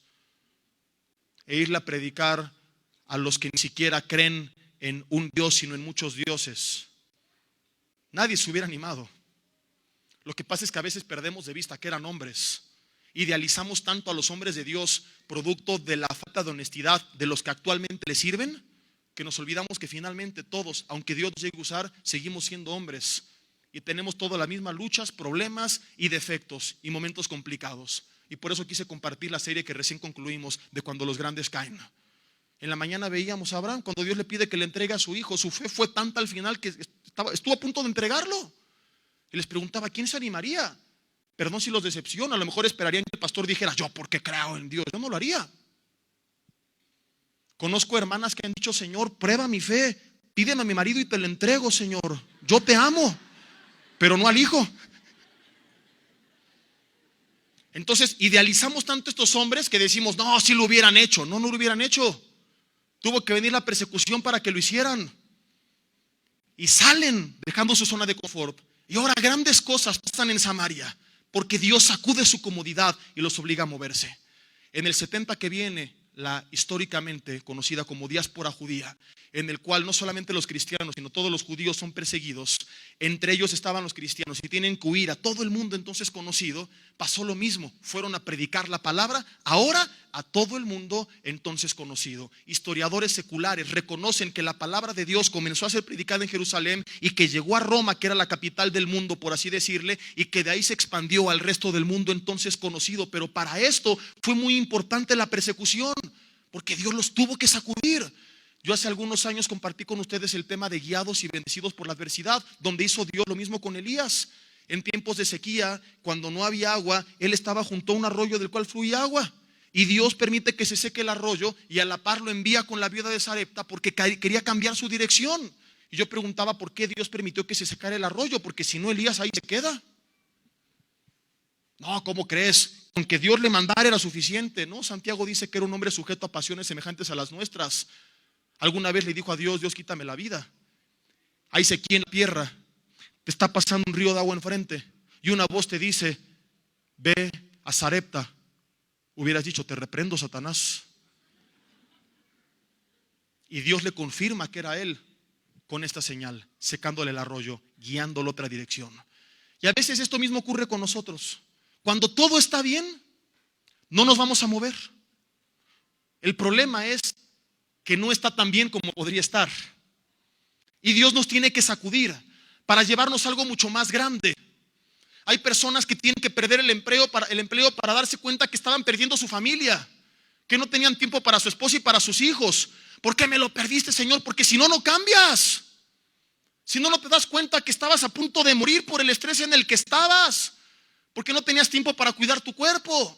e irle a predicar a los que ni siquiera creen en un Dios, sino en muchos dioses? Nadie se hubiera animado. Lo que pasa es que a veces perdemos de vista que eran hombres. Idealizamos tanto a los hombres de Dios, producto de la falta de honestidad de los que actualmente le sirven, que nos olvidamos que finalmente todos, aunque Dios nos llegue a usar, seguimos siendo hombres y tenemos todas las mismas luchas, problemas y defectos y momentos complicados. Y por eso quise compartir la serie que recién concluimos de cuando los grandes caen. En la mañana veíamos a Abraham cuando Dios le pide que le entregue a su hijo. Su fe fue tanta al final que estuvo a punto de entregarlo. Y les preguntaba, ¿quién se animaría? Perdón si los decepciona, a lo mejor esperarían que el pastor dijera, yo porque creo en Dios. Yo no lo haría. Conozco hermanas que han dicho, Señor, prueba mi fe, pídeme a mi marido y te lo entrego, Señor. Yo te amo, pero no al hijo. Entonces idealizamos tanto a estos hombres que decimos, no, si lo hubieran hecho. No, no lo hubieran hecho. Tuvo que venir la persecución para que lo hicieran. Y salen dejando su zona de confort. Y ahora grandes cosas pasan en Samaria, porque Dios sacude su comodidad y los obliga a moverse. En el 70 que viene, la históricamente conocida como diáspora judía, en el cual no solamente los cristianos, sino todos los judíos son perseguidos, entre ellos estaban los cristianos y tienen que huir a todo el mundo entonces conocido, pasó lo mismo, fueron a predicar la palabra, ahora a todo el mundo entonces conocido. Historiadores seculares reconocen que la palabra de Dios comenzó a ser predicada en Jerusalén y que llegó a Roma, que era la capital del mundo, por así decirle, y que de ahí se expandió al resto del mundo entonces conocido. Pero para esto fue muy importante la persecución, porque Dios los tuvo que sacudir. Yo hace algunos años compartí con ustedes el tema de guiados y bendecidos por la adversidad, donde hizo Dios lo mismo con Elías. En tiempos de sequía, cuando no había agua, él estaba junto a un arroyo del cual fluía agua. Y Dios permite que se seque el arroyo y a la par lo envía con la viuda de Sarepta porque quería cambiar su dirección. Y yo preguntaba por qué Dios permitió que se secara el arroyo, porque si no Elías ahí se queda. No, ¿cómo crees? Con que Dios le mandara era suficiente. No, Santiago dice que era un hombre sujeto a pasiones semejantes a las nuestras. Alguna vez le dijo a Dios, Dios, quítame la vida. Hay sequía en la tierra, te está pasando un río de agua enfrente y una voz te dice, ve a Sarepta. Hubieras dicho, te reprendo, Satanás. Y Dios le confirma que era él con esta señal, secándole el arroyo, guiándolo a otra dirección. Y a veces esto mismo ocurre con nosotros. Cuando todo está bien, no nos vamos a mover. El problema es que no está tan bien como podría estar. Y Dios nos tiene que sacudir para llevarnos a algo mucho más grande. Hay personas que tienen que perder el empleo para darse cuenta que estaban perdiendo su familia, que no tenían tiempo para su esposa y para sus hijos. ¿Por qué me lo perdiste, Señor? Porque si no, no cambias. Si no, no te das cuenta que estabas a punto de morir por el estrés en el que estabas, porque no tenías tiempo para cuidar tu cuerpo,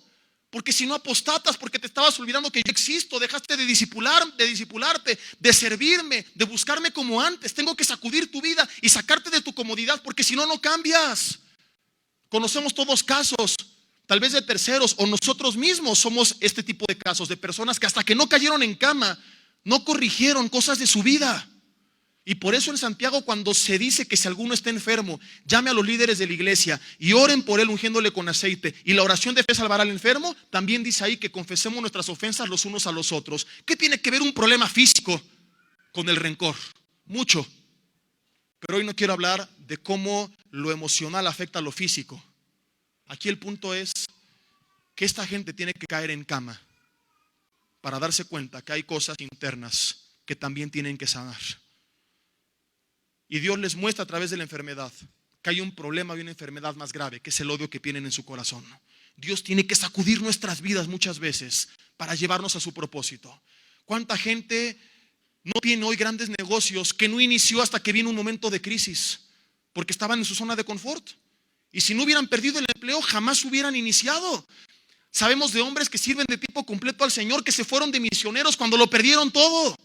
porque si no apostatas, porque te estabas olvidando que yo existo, dejaste de discipularte, de servirme, de buscarme como antes. Tengo que sacudir tu vida y sacarte de tu comodidad, porque si no, no cambias. Conocemos todos casos, tal vez de terceros o nosotros mismos somos este tipo de casos, de personas que hasta que no cayeron en cama, no corrigieron cosas de su vida. Y por eso en Santiago, cuando se dice que si alguno está enfermo, llame a los líderes de la iglesia y oren por él ungiéndole con aceite, y la oración de fe salvará al enfermo, también dice ahí que confesemos nuestras ofensas los unos a los otros. ¿Qué tiene que ver un problema físico con el rencor? Mucho. Pero hoy no quiero hablar de cómo lo emocional afecta a lo físico. Aquí el punto es que esta gente tiene que caer en cama para darse cuenta que hay cosas internas que también tienen que sanar. Y Dios les muestra a través de la enfermedad que hay un problema y una enfermedad más grave, que es el odio que tienen en su corazón. Dios tiene que sacudir nuestras vidas muchas veces para llevarnos a su propósito. ¿Cuánta gente no tiene hoy grandes negocios que no inició hasta que vino un momento de crisis? Porque estaban en su zona de confort. Y si no hubieran perdido el empleo, jamás hubieran iniciado. Sabemos de hombres que sirven de tiempo completo al Señor, que se fueron de misioneros cuando lo perdieron todo.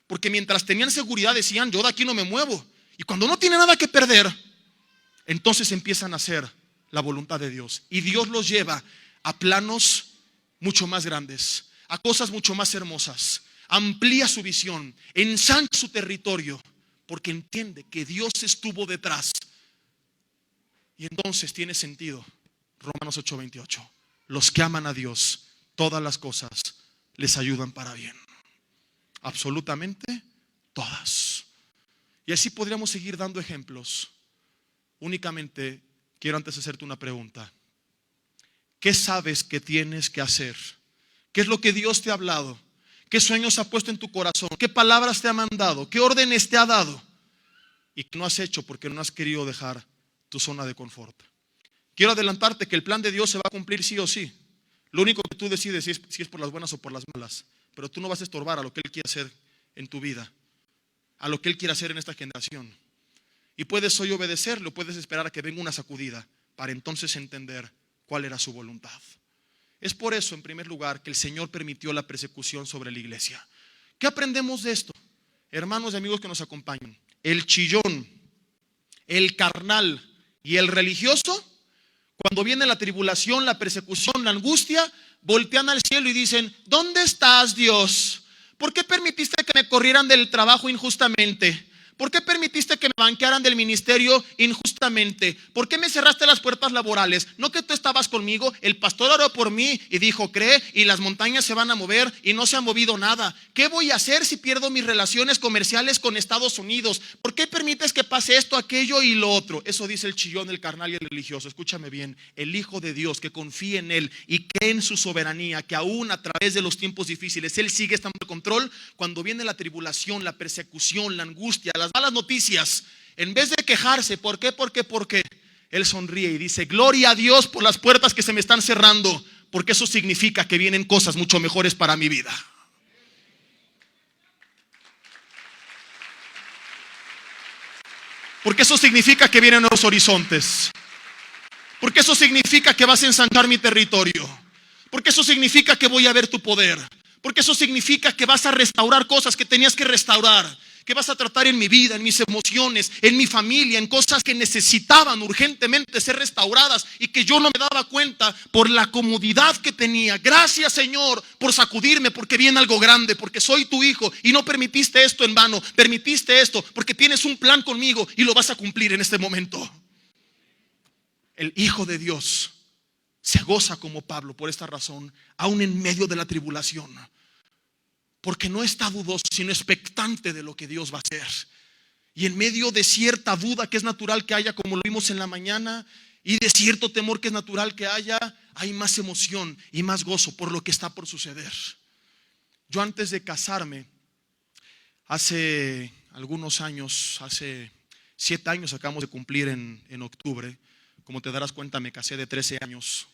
Porque mientras tenían seguridad decían, yo de aquí no me muevo. Y cuando no tienen nada que perder, entonces empiezan a hacer la voluntad de Dios. Y Dios los lleva a planos mucho más grandes, a cosas mucho más hermosas. Amplía su visión, ensancha su territorio, porque entiende que Dios estuvo detrás. Y entonces tiene sentido Romanos 8:28. Los que aman a Dios, todas las cosas les ayudan para bien. Absolutamente todas. Y así podríamos seguir dando ejemplos. Únicamente quiero antes hacerte una pregunta. ¿Qué sabes que tienes que hacer? ¿Qué es lo que Dios te ha hablado? ¿Qué sueños ha puesto en tu corazón? ¿Qué palabras te ha mandado? ¿Qué órdenes te ha dado? Y que no has hecho porque no has querido dejar tu zona de confort. Quiero adelantarte que el plan de Dios se va a cumplir sí o sí. Lo único que tú decides si es por las buenas o por las malas. Pero tú no vas a estorbar a lo que Él quiere hacer en tu vida, a lo que Él quiere hacer en esta generación. Y puedes hoy obedecerle o puedes esperar a que venga una sacudida para entonces entender cuál era su voluntad. Es por eso, en primer lugar, que el Señor permitió la persecución sobre la iglesia. ¿Qué aprendemos de esto? Hermanos y amigos que nos acompañan, el chillón, el carnal y el religioso, cuando viene la tribulación, la persecución, la angustia, voltean al cielo y dicen, ¿dónde estás, Dios? ¿Por qué permitiste que me corrieran del trabajo injustamente? ¿Por qué permitiste que me banquearan del ministerio injustamente? ¿Por qué me cerraste las puertas laborales? ¿No que tú estabas conmigo? El pastor oró por mí y dijo, cree y las montañas se van a mover y no se ha movido nada. ¿Qué voy a hacer si pierdo mis relaciones comerciales con Estados Unidos? ¿Por qué permites que pase esto, aquello y lo otro? Eso dice el chillón, el carnal y el religioso. Escúchame bien, el Hijo de Dios que confía en Él y cree en su soberanía, que aún a través de los tiempos difíciles Él sigue estando en control. Cuando viene la tribulación, la persecución, la angustia, las malas noticias, en vez de quejarse, ¿por qué? Él sonríe y dice, gloria a Dios por las puertas que se me están cerrando, porque eso significa que vienen cosas mucho mejores para mi vida. Porque eso significa que vienen nuevos horizontes. Porque eso significa que vas a ensanchar mi territorio. Porque eso significa que voy a ver tu poder. Porque eso significa que vas a restaurar cosas que tenías que restaurar. Que vas a tratar en mi vida, en mis emociones, en mi familia, en cosas que necesitaban urgentemente ser restauradas y que yo no me daba cuenta por la comodidad que tenía. Gracias, Señor, por sacudirme, porque viene algo grande, porque soy tu hijo y no permitiste esto en vano. Permitiste esto porque tienes un plan conmigo y lo vas a cumplir en este momento. El Hijo de Dios se goza como Pablo por esta razón, aún en medio de la tribulación. Porque no está dudoso, sino expectante de lo que Dios va a hacer. Y en medio de cierta duda que es natural que haya, como lo vimos en la mañana, y de cierto temor que es natural que haya, hay más emoción y más gozo por lo que está por suceder. Yo antes de casarme, hace algunos años, hace 7 años acabamos de cumplir en octubre. Como te darás cuenta, me casé de 13 años.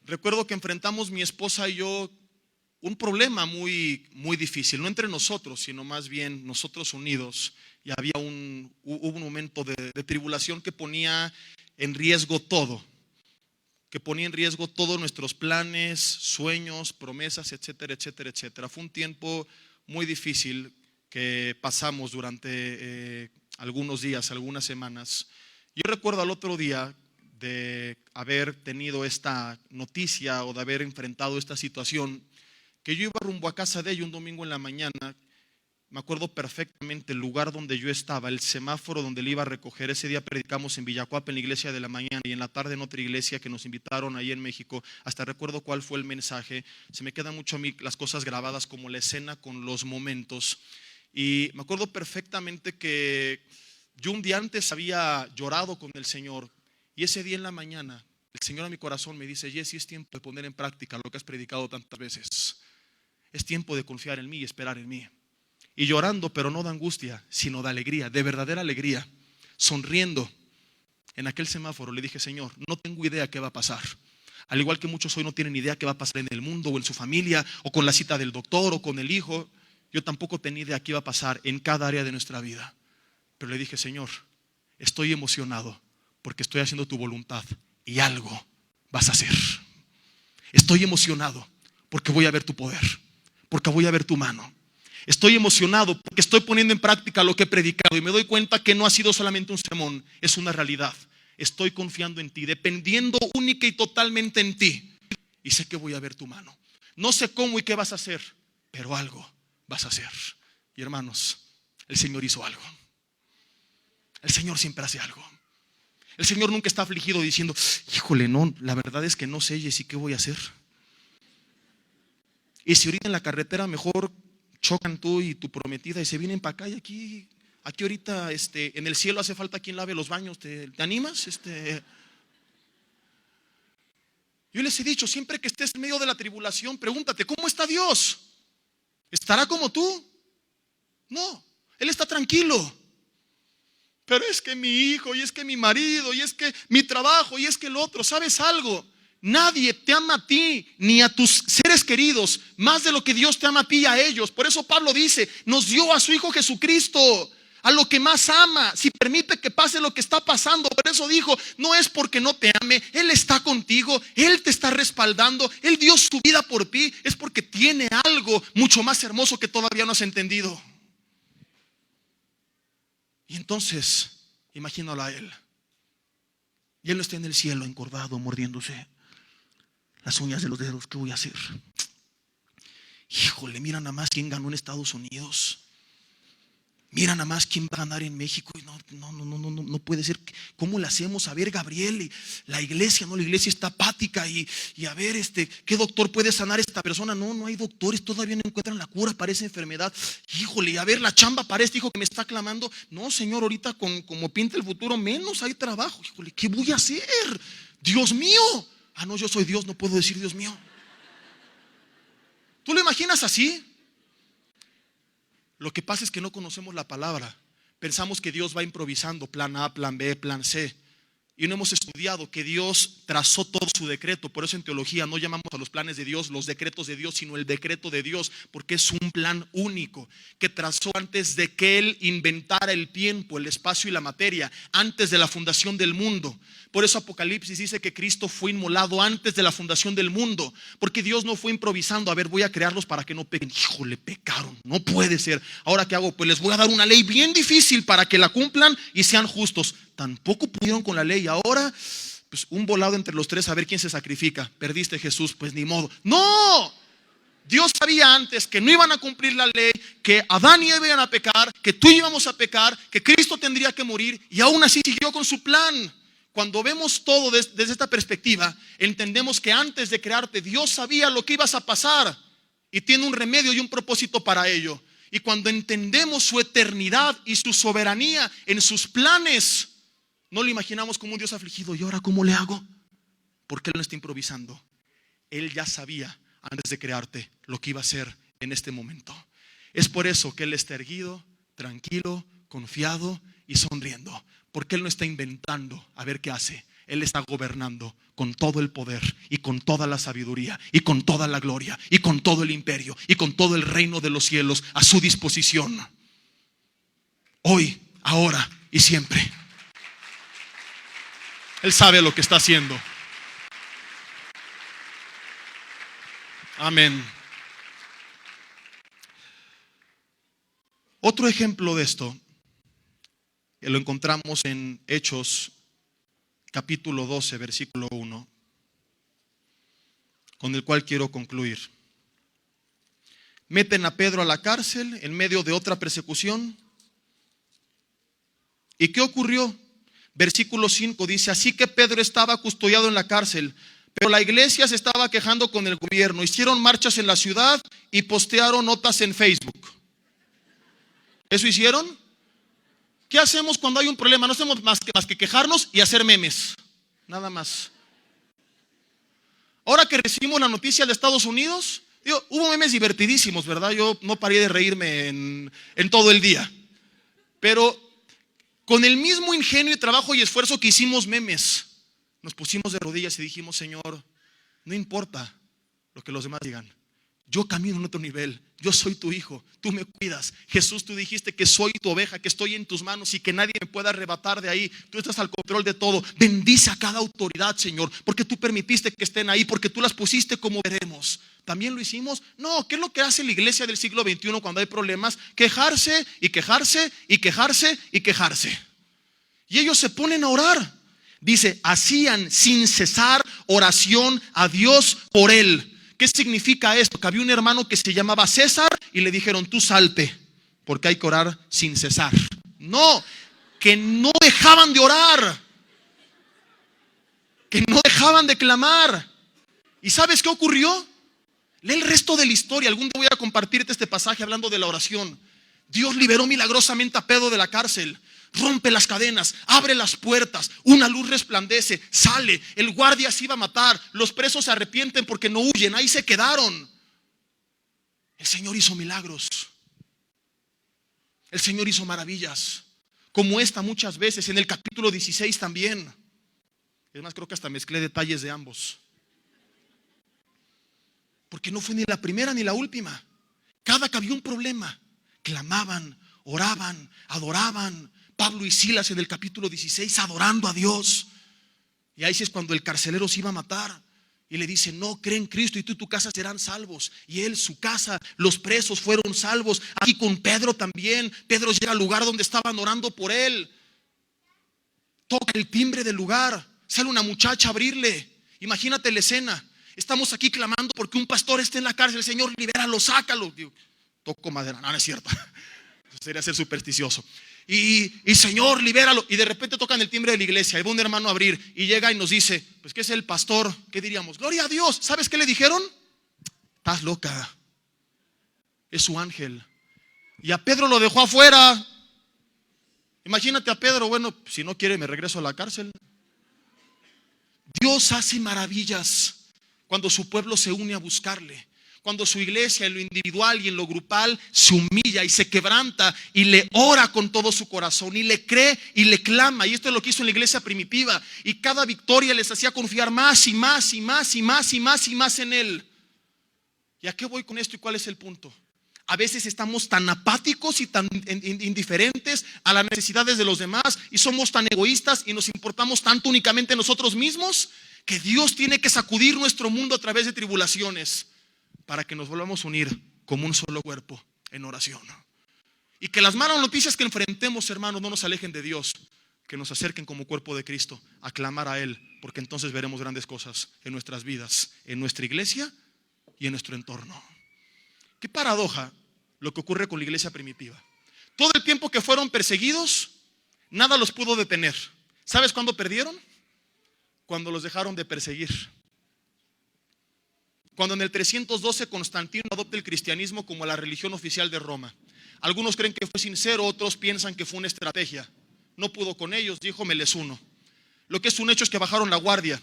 Recuerdo que enfrentamos mi esposa y yo un problema muy, muy difícil, no entre nosotros, sino más bien nosotros unidos. Y hubo un momento de tribulación que ponía en riesgo todo, nuestros planes, sueños, promesas, etcétera, etcétera, etcétera. Fue un tiempo muy difícil que pasamos durante algunos días, algunas semanas. Yo recuerdo al otro día de haber tenido esta noticia o de haber enfrentado esta situación, que yo iba rumbo a casa de ella un domingo en la mañana. Me acuerdo perfectamente el lugar donde yo estaba, el semáforo donde le iba a recoger. Ese día predicamos en Villacuapa en la iglesia de la mañana y en la tarde en otra iglesia que nos invitaron ahí en México. Hasta recuerdo cuál fue el mensaje. Se me quedan mucho a mí las cosas grabadas, como la escena con los momentos. Y me acuerdo perfectamente que yo un día antes había llorado con el Señor. Y ese día en la mañana, el Señor a mi corazón me dice, Jesse, es tiempo de poner en práctica lo que has predicado tantas veces. Es tiempo de confiar en mí y esperar en mí. y llorando, pero no de angustia, sino de alegría, de verdadera alegría, sonriendo. En aquel semáforo le dije: Señor, no tengo idea qué va a pasar. Al igual que muchos hoy no tienen idea qué va a pasar en el mundo o en su familia, o con la cita del doctor o con el hijo. Yo tampoco tenía idea qué iba a pasar en cada área de nuestra vida. Pero le dije: Señor, estoy emocionado porque estoy haciendo tu voluntad y algo vas a hacer. Estoy emocionado porque voy a ver tu poder, porque voy a ver tu mano. Estoy emocionado porque estoy poniendo en práctica lo que he predicado y me doy cuenta que no ha sido solamente un sermón, es una realidad. Estoy confiando en ti, dependiendo única y totalmente en ti, y sé que voy a ver tu mano. No sé cómo y qué vas a hacer, pero algo vas a hacer. Y hermanos, el Señor hizo algo. El Señor siempre hace algo. El Señor nunca está afligido diciendo: híjole, no, la verdad es que no sé, Jessy, ¿qué voy a hacer? Y si ahorita en la carretera mejor chocan tú y tu prometida y se vienen para acá, y aquí ahorita en el cielo hace falta quien lave los baños, ¿te animas? Yo les he dicho, siempre que estés en medio de la tribulación, pregúntate: ¿cómo está Dios? ¿Estará como tú? No, Él está tranquilo. Pero es que mi hijo, y es que mi marido, y es que mi trabajo, y es que el otro. ¿Sabes algo? Nadie te ama a ti ni a tus seres queridos más de lo que Dios te ama a ti y a ellos. Por eso Pablo dice: nos dio a su Hijo Jesucristo, a lo que más ama, si permite que pase lo que está pasando. Por eso dijo: no es porque no te ame, Él está contigo, Él te está respaldando, Él dio su vida por ti. Es porque tiene algo mucho más hermoso que todavía no has entendido. Y entonces, imagínalo a Él. Y Él no está en el cielo encorvado, mordiéndose las uñas de los dedos. ¿Qué voy a hacer? Híjole, mira nada más quién ganó en Estados Unidos. Mira nada más quién va a ganar en México. Y no puede ser. ¿Cómo le hacemos? A ver, Gabriel, y la iglesia está apática. Y a ver, ¿qué doctor puede sanar a esta persona? No hay doctores, todavía no encuentran la cura para esa enfermedad. Híjole, a ver, la chamba para este hijo que me está clamando. No, Señor, ahorita como pinta el futuro, menos hay trabajo. Híjole, ¿qué voy a hacer? Dios mío. No, yo soy Dios, no puedo decir Dios mío. ¿Tú lo imaginas así? Lo que pasa es que no conocemos la palabra. Pensamos que Dios va improvisando, plan A, plan B, plan C. Y no hemos estudiado que Dios trazó todo su decreto. Por eso en teología no llamamos a los planes de Dios los decretos de Dios, sino el decreto de Dios, porque es un plan único que trazó antes de que Él inventara el tiempo, el espacio y la materia, antes de la fundación del mundo. Por eso Apocalipsis dice que Cristo fue inmolado antes de la fundación del mundo, porque Dios no fue improvisando: a ver, voy a crearlos para que no pequen. Híjole, pecaron, no puede ser. ¿Ahora qué hago? Pues les voy a dar una ley bien difícil para que la cumplan y sean justos. Tampoco pudieron con la ley. Ahora, pues un volado entre los tres a ver quién se sacrifica. Perdiste, Jesús, pues ni modo. ¡No! Dios sabía antes que no iban a cumplir la ley, que Adán y Eva iban a pecar, que tú íbamos a pecar, que Cristo tendría que morir, y aún así siguió con su plan. Cuando vemos todo desde esta perspectiva, entendemos que antes de crearte, Dios sabía lo que ibas a pasar y tiene un remedio y un propósito para ello. Y cuando entendemos su eternidad y su soberanía en sus planes, no lo imaginamos como un Dios afligido. ¿Y ahora cómo le hago? Porque Él no está improvisando. Él ya sabía antes de crearte lo que iba a hacer en este momento. Es por eso que Él está erguido, tranquilo, confiado y sonriendo. Porque Él no está inventando a ver qué hace. Él está gobernando con todo el poder y con toda la sabiduría y con toda la gloria y con todo el imperio y con todo el reino de los cielos a su disposición. Hoy, ahora y siempre. Él sabe lo que está haciendo. Amén. Otro ejemplo de esto que lo encontramos en Hechos capítulo 12, versículo 1, con el cual quiero concluir. Meten a Pedro a la cárcel en medio de otra persecución. ¿Y qué ocurrió? Versículo 5 dice: así que Pedro estaba custodiado en la cárcel, pero la iglesia se estaba quejando con el gobierno. Hicieron marchas en la ciudad y postearon notas en Facebook. ¿Eso hicieron? ¿Qué hacemos cuando hay un problema? No hacemos más que quejarnos y hacer memes. Nada más. Ahora que recibimos la noticia de Estados Unidos, Digo, hubo memes divertidísimos, ¿verdad? Yo no paré de reírme en todo el día. Pero con el mismo ingenio y trabajo y esfuerzo que hicimos memes, nos pusimos de rodillas y dijimos: Señor, no importa lo que los demás digan, yo camino en otro nivel. Yo soy tu hijo, tú me cuidas. Jesús, tú dijiste que soy tu oveja, que estoy en tus manos y que nadie me pueda arrebatar de ahí. Tú estás al control de todo. Bendice a cada autoridad, Señor, porque tú permitiste que estén ahí, porque tú las pusiste como veremos. ¿También lo hicimos? No. ¿Qué es lo que hace la iglesia del siglo XXI cuando hay problemas? Quejarse y quejarse y quejarse y quejarse. Y ellos se ponen a orar. Dice, hacían sin cesar oración a Dios por él. ¿Qué significa esto? Que había un hermano que se llamaba César y le dijeron: tú salte, porque hay que orar sin cesar. No, que no dejaban de orar, que no dejaban de clamar. ¿Y sabes qué ocurrió? Lee el resto de la historia. Algún día voy a compartirte este pasaje hablando de la oración. Dios liberó milagrosamente a Pedro de la cárcel. Rompe las cadenas, abre las puertas, una luz resplandece, sale, el guardia se iba a matar, los presos se arrepienten porque no huyen, ahí se quedaron. El Señor hizo milagros, el Señor hizo maravillas, como esta muchas veces, en el capítulo 16 también. Es más, creo que hasta mezclé detalles de ambos, porque no fue ni la primera ni la última. Cada que había un problema, clamaban, oraban, adoraban. Pablo y Silas en el capítulo 16 adorando a Dios. Y ahí sí es cuando el carcelero se iba a matar y le dice: no, cree en Cristo y tú y tu casa serán salvos. Y él, su casa, los presos fueron salvos. Aquí con Pedro también. Pedro llega al lugar donde estaban orando por él. Toca el timbre del lugar. Sale una muchacha a abrirle. Imagínate la escena. Estamos aquí clamando porque un pastor está en la cárcel. Señor, libéralo, sácalo. Digo, toco madera. No es cierto. Sería ser supersticioso. Y Señor, libéralo. Y de repente tocan el timbre de la iglesia. Y va un hermano a abrir y llega y nos dice: pues que es el pastor. ¿Qué diríamos? Gloria a Dios. ¿Sabes qué le dijeron? Estás loca, es su ángel. Y a Pedro lo dejó afuera. Imagínate a Pedro: bueno, si no quiere me regreso a la cárcel. Dios hace maravillas cuando su pueblo se une a buscarle. Cuando su iglesia en lo individual y en lo grupal se humilla y se quebranta y le ora con todo su corazón y le cree y le clama. Y esto es lo que hizo en la iglesia primitiva. Y cada victoria les hacía confiar más y más y más y más y más y más en él. ¿Y a qué voy con esto y cuál es el punto? A veces estamos tan apáticos y tan indiferentes a las necesidades de los demás y somos tan egoístas y nos importamos tanto únicamente nosotros mismos, que Dios tiene que sacudir nuestro mundo a través de tribulaciones para que nos volvamos a unir como un solo cuerpo en oración. Y que las malas noticias que enfrentemos, hermanos, no nos alejen de Dios, que nos acerquen como cuerpo de Cristo a clamar a Él, porque entonces veremos grandes cosas en nuestras vidas, en nuestra iglesia y en nuestro entorno. Qué paradoja lo que ocurre con la iglesia primitiva. Todo el tiempo que fueron perseguidos, nada los pudo detener. ¿Sabes cuándo perdieron? Cuando los dejaron de perseguir. Cuando en el 312 Constantino adopta el cristianismo como la religión oficial de Roma. Algunos creen que fue sincero, otros piensan que fue una estrategia. No pudo con ellos, dijo: me les uno. Lo que es un hecho es que bajaron la guardia,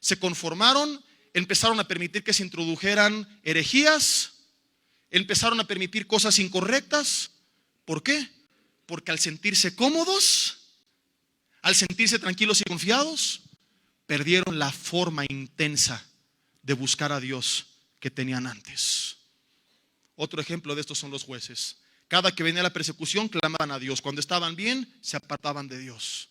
se conformaron, empezaron a permitir que se introdujeran herejías, empezaron a permitir cosas incorrectas. ¿Por qué? Porque al sentirse cómodos, al sentirse tranquilos y confiados, perdieron la forma intensa de buscar a Dios que tenían antes. Otro ejemplo de esto son los jueces. Cada que venía la persecución clamaban a Dios. Cuando estaban bien, se apartaban de Dios.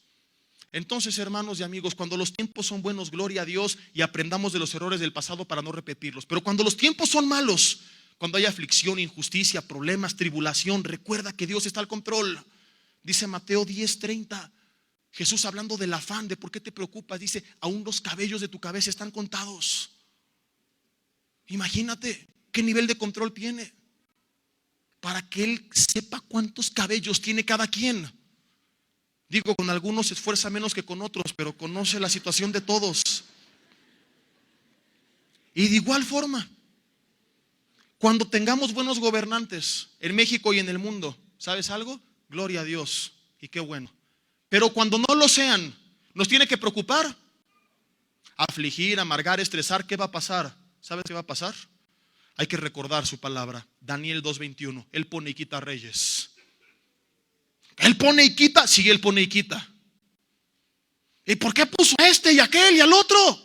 Entonces, hermanos y amigos, cuando los tiempos son buenos, gloria a Dios, y aprendamos de los errores del pasado para no repetirlos. Pero cuando los tiempos son malos, cuando hay aflicción, injusticia, problemas, tribulación, recuerda que Dios está al control. Dice Mateo 10:30, Jesús hablando del afán, de por qué te preocupas, dice: aún los cabellos de tu cabeza están contados. Imagínate qué nivel de control tiene, para que Él sepa cuántos cabellos tiene cada quien. Digo, con algunos se esfuerza menos que con otros, pero conoce la situación de todos. Y de igual forma, cuando tengamos buenos gobernantes en México y en el mundo, ¿sabes algo? Gloria a Dios, y qué bueno. Pero cuando no lo sean, ¿nos tiene que preocupar? Afligir, amargar, estresar. ¿Qué va a pasar? ¿Sabes qué va a pasar? Hay que recordar su palabra. Daniel 2:21. Él pone y quita reyes. Él pone y quita. Sí, Él pone y quita. ¿Y por qué puso a este y a aquel y al otro?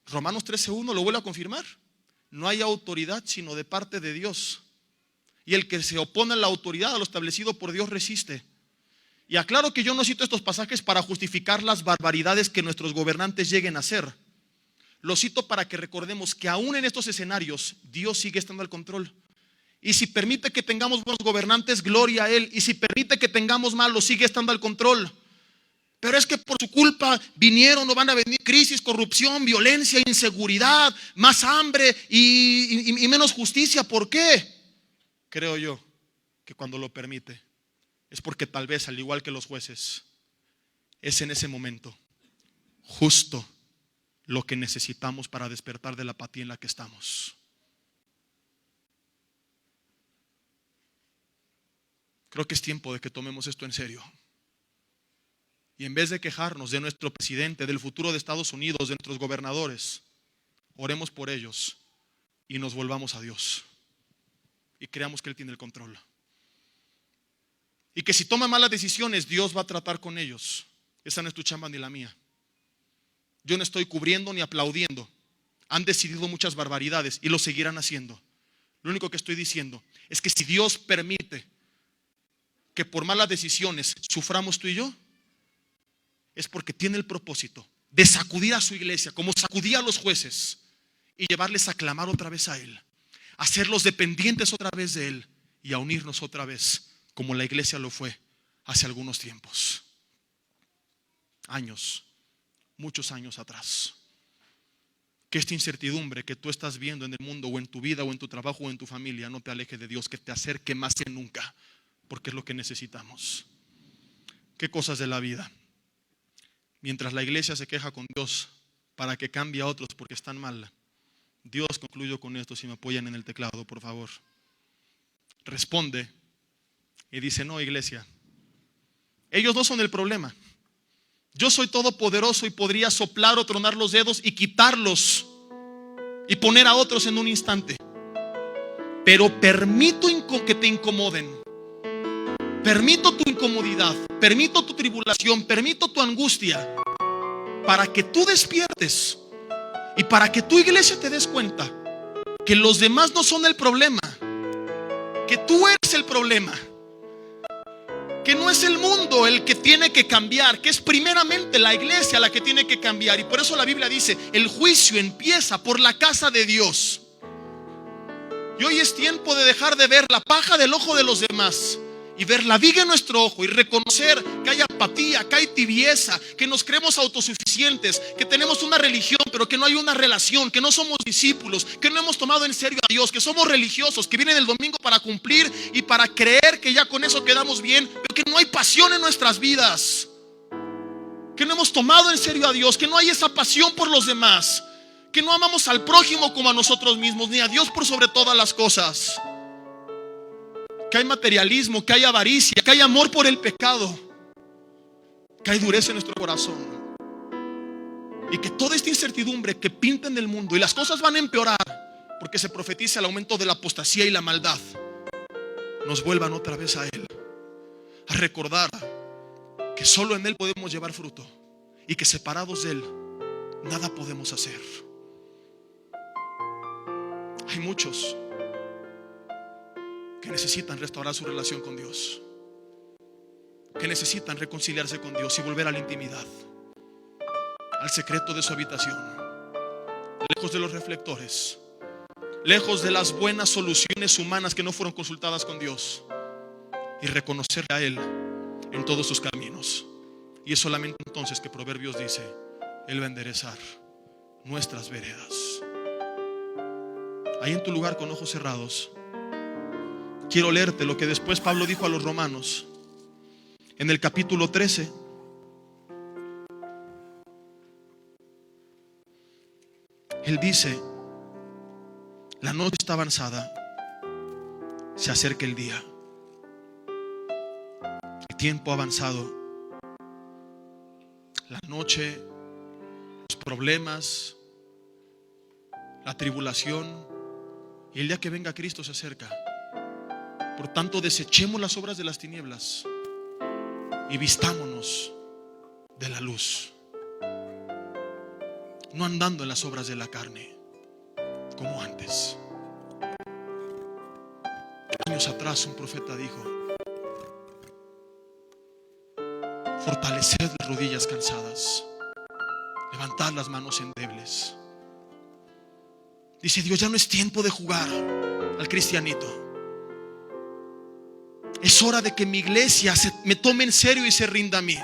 Romanos 13:1 lo vuelve a confirmar. No hay autoridad sino de parte de Dios. Y el que se opone a la autoridad, a lo establecido por Dios, resiste. Y aclaro que yo no cito estos pasajes para justificar las barbaridades que nuestros gobernantes lleguen a hacer. Lo cito para que recordemos que aún en estos escenarios Dios sigue estando al control. Y si permite que tengamos buenos gobernantes, gloria a Él. Y si permite que tengamos malos, sigue estando al control. Pero es que por su culpa vinieron o van a venir crisis, corrupción, violencia, inseguridad, más hambre y menos justicia. ¿Por qué? Creo yo que cuando lo permite es porque tal vez, al igual que los jueces, es en ese momento justo lo que necesitamos para despertar de la apatía en la que estamos. Creo que es tiempo de que tomemos esto en serio. Y en vez de quejarnos de nuestro presidente, del futuro de Estados Unidos, de nuestros gobernadores, oremos por ellos y nos volvamos a Dios. Y creamos que Él tiene el control. Y que si toman malas decisiones, Dios va a tratar con ellos. Esa no es tu chamba ni la mía. Yo no estoy cubriendo ni aplaudiendo. Han decidido muchas barbaridades y lo seguirán haciendo. Lo único que estoy diciendo es que si Dios permite que por malas decisiones suframos tú y yo, es porque tiene el propósito de sacudir a su iglesia como sacudía a los jueces y llevarles a clamar otra vez a Él, hacerlos dependientes otra vez de Él y a unirnos otra vez como la iglesia lo fue hace algunos tiempos, años, muchos años atrás. Que esta incertidumbre que tú estás viendo en el mundo o en tu vida o en tu trabajo o en tu familia no te aleje de Dios, que te acerque más que nunca, porque es lo que necesitamos. ¿Qué cosas de la vida? Mientras la iglesia se queja con Dios para que cambie a otros porque están mal, Dios, concluyo con esto, si me apoyan en el teclado, por favor, responde y dice: no, iglesia, ellos no son el problema. Yo soy todopoderoso y podría soplar o tronar los dedos y quitarlos y poner a otros en un instante, pero permito que te incomoden. Permito tu incomodidad, permito tu tribulación, permito tu angustia, para que tú despiertes y para que tu iglesia te des cuenta que los demás no son el problema, que tú eres el problema, que no es el mundo el que tiene que cambiar, que es primeramente la iglesia la que tiene que cambiar. Y por eso la Biblia dice: el juicio empieza por la casa de Dios. Y hoy es tiempo de dejar de ver la paja del ojo de los demás y ver la viga en nuestro ojo y reconocer que hay apatía, que hay tibieza, que nos creemos autosuficientes, que tenemos una religión pero que no hay una relación, que no somos discípulos, que no hemos tomado en serio a Dios, que somos religiosos, que vienen el domingo para cumplir y para creer que ya con eso quedamos bien, pero que no hay pasión en nuestras vidas, que no hemos tomado en serio a Dios, que no hay esa pasión por los demás, que no amamos al prójimo como a nosotros mismos, ni a Dios por sobre todas las cosas. Que hay materialismo, que hay avaricia, que hay amor por el pecado, que hay dureza en nuestro corazón, y que toda esta incertidumbre que pinta en el mundo, y las cosas van a empeorar porque se profetiza el aumento de la apostasía y la maldad, nos vuelvan otra vez a Él, a recordar que solo en Él podemos llevar fruto y que separados de Él nada podemos hacer. Hay muchos que necesitan restaurar su relación con Dios, que necesitan reconciliarse con Dios y volver a la intimidad, al secreto de su habitación, lejos de los reflectores, lejos de las buenas soluciones humanas que no fueron consultadas con Dios, y reconocerle a Él en todos sus caminos. Y es solamente entonces que Proverbios dice: Él va a enderezar nuestras veredas. Ahí en tu lugar, con ojos cerrados, quiero leerte lo que después Pablo dijo a los romanos en el capítulo 13. Él dice: la noche está avanzada, se acerca el día, el tiempo ha avanzado, la noche, los problemas, la tribulación y el día que venga Cristo se acerca. Por tanto, desechemos las obras de las tinieblas y vistámonos de la luz, no andando en las obras de la carne como antes. Años atrás un profeta dijo: fortaleced las rodillas cansadas, levantad las manos endebles. Dice Dios: ya no es tiempo de jugar al cristianito. Es hora de que mi iglesia me tome en serio y se rinda a mí.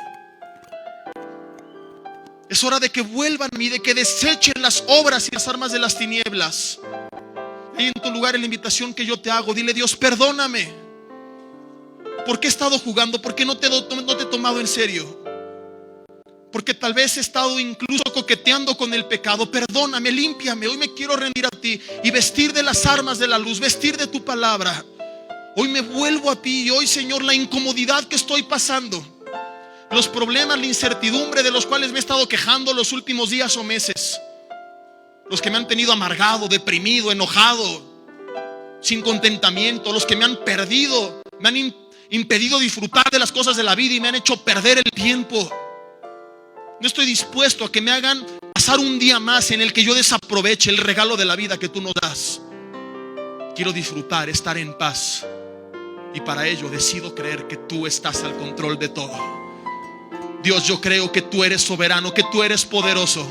Es hora de que vuelvan a mí, de que desechen las obras y las armas de las tinieblas. Ahí en tu lugar, en la invitación que yo te hago, dile: Dios, perdóname. ¿Por qué he estado jugando? ¿Por qué no te he tomado en serio? Porque tal vez he estado incluso coqueteando con el pecado. Perdóname, límpiame. Hoy me quiero rendir a ti y vestir de las armas de la luz, vestir de tu palabra. Hoy me vuelvo a ti. Y hoy, Señor, la incomodidad que estoy pasando, los problemas, la incertidumbre de los cuales me he estado quejando los últimos días o meses, los que me han tenido amargado, deprimido, enojado, sin contentamiento, los que me han perdido, me han impedido disfrutar de las cosas de la vida y me han hecho perder el tiempo. No estoy dispuesto a que me hagan pasar un día más en el que yo desaproveche el regalo de la vida que tú nos das. Quiero disfrutar, estar en paz, y para ello decido creer que tú estás al control de todo. Dios, yo creo que tú eres soberano, que tú eres poderoso,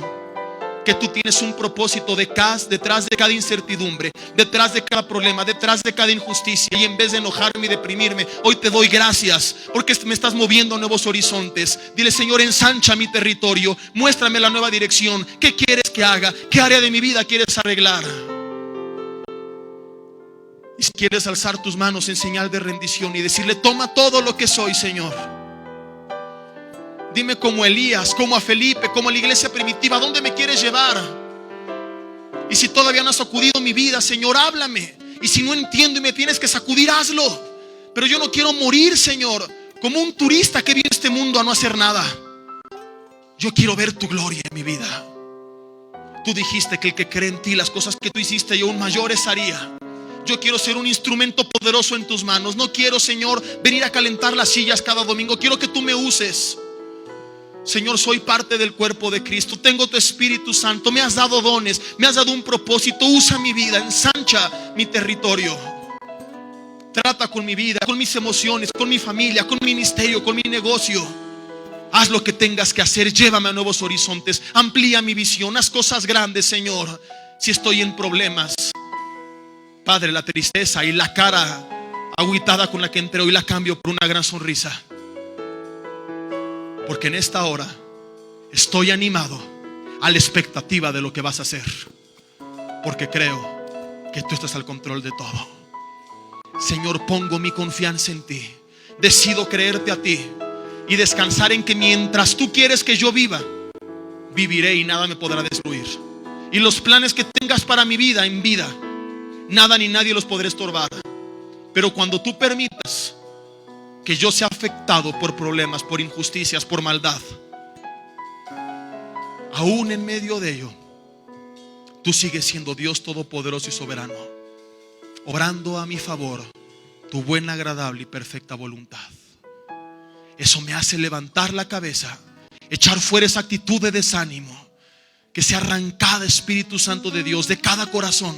que tú tienes un propósito detrás de cada incertidumbre, detrás de cada problema, detrás de cada injusticia. Y en vez de enojarme y deprimirme, hoy te doy gracias porque me estás moviendo a nuevos horizontes. Dile: Señor, ensancha mi territorio, muéstrame la nueva dirección. ¿Qué quieres que haga? ¿Qué área de mi vida quieres arreglar? Y si quieres alzar tus manos en señal de rendición y decirle: toma todo lo que soy, Señor. Dime, como Elías, como a Felipe, como a la iglesia primitiva, ¿dónde me quieres llevar? Y si todavía no has sacudido mi vida, Señor, háblame. Y si no entiendo y me tienes que sacudir, hazlo. Pero yo no quiero morir, Señor, como un turista que viene a este mundo a no hacer nada. Yo quiero ver tu gloria en mi vida. Tú dijiste que el que cree en ti, las cosas que tú hiciste y aún mayores haría. Yo quiero ser un instrumento poderoso en tus manos. No quiero, Señor, venir a calentar las sillas cada domingo. Quiero que tú me uses. Señor, soy parte del cuerpo de Cristo. Tengo tu Espíritu Santo. Me has dado dones, me has dado un propósito. Usa mi vida, ensancha mi territorio. Trata con mi vida, con mis emociones, con mi familia, con mi ministerio, con mi negocio. Haz lo que tengas que hacer. Llévame a nuevos horizontes. Amplía mi visión. Haz cosas grandes, Señor. Si estoy en problemas, Padre, la tristeza y la cara agüitada con la que entré, hoy la cambio por una gran sonrisa. Porque en esta hora estoy animado a la expectativa de lo que vas a hacer. Porque creo que tú estás al control de todo. Señor, pongo mi confianza en ti. Decido creerte a ti y descansar en que mientras tú quieres que yo viva, viviré y nada me podrá destruir. Y los planes que tengas para mi vida, en vida, nada ni nadie los podrá estorbar. Pero cuando tú permitas que yo sea afectado por problemas, por injusticias, por maldad, aún en medio de ello, tú sigues siendo Dios todopoderoso y soberano, obrando a mi favor tu buena, agradable y perfecta voluntad. Eso me hace levantar la cabeza, echar fuera esa actitud de desánimo, que sea arrancada, Espíritu Santo de Dios, de cada corazón.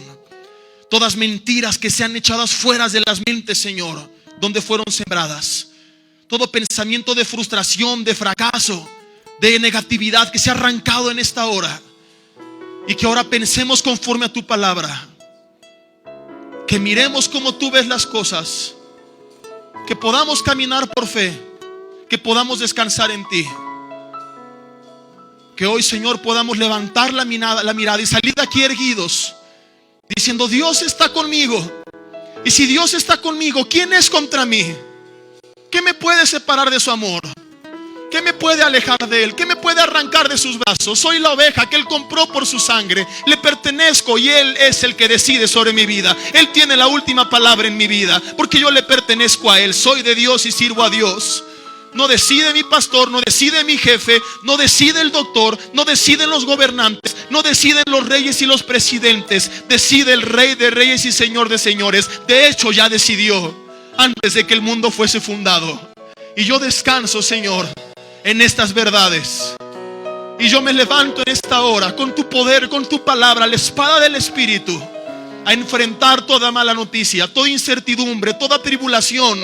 Todas mentiras que sean echadas fuera de las mentes, Señor, donde fueron sembradas. Todo pensamiento de frustración, de fracaso, de negatividad, que sea arrancado en esta hora. Y que ahora pensemos conforme a tu palabra. Que miremos como tú ves las cosas. Que podamos caminar por fe. Que podamos descansar en ti. Que hoy, Señor, podamos levantar la mirada y salir de aquí erguidos, diciendo: Dios está conmigo. Y si Dios está conmigo, ¿quién es contra mí? ¿Qué me puede separar de su amor? ¿Qué me puede alejar de Él? ¿Qué me puede arrancar de sus brazos? Soy la oveja que Él compró por su sangre. Le pertenezco y Él es el que decide sobre mi vida. Él tiene la última palabra en mi vida, porque yo le pertenezco a Él. Soy de Dios y sirvo a Dios. No decide mi pastor, no decide mi jefe, no decide el doctor, no deciden los gobernantes, no deciden los reyes y los presidentes. Decide el Rey de reyes y Señor de señores. De hecho, ya decidió antes de que el mundo fuese fundado. Y yo descanso, Señor, en estas verdades. Y yo me levanto en esta hora con tu poder, con tu palabra, la espada del Espíritu, a enfrentar toda mala noticia, toda incertidumbre, toda tribulación,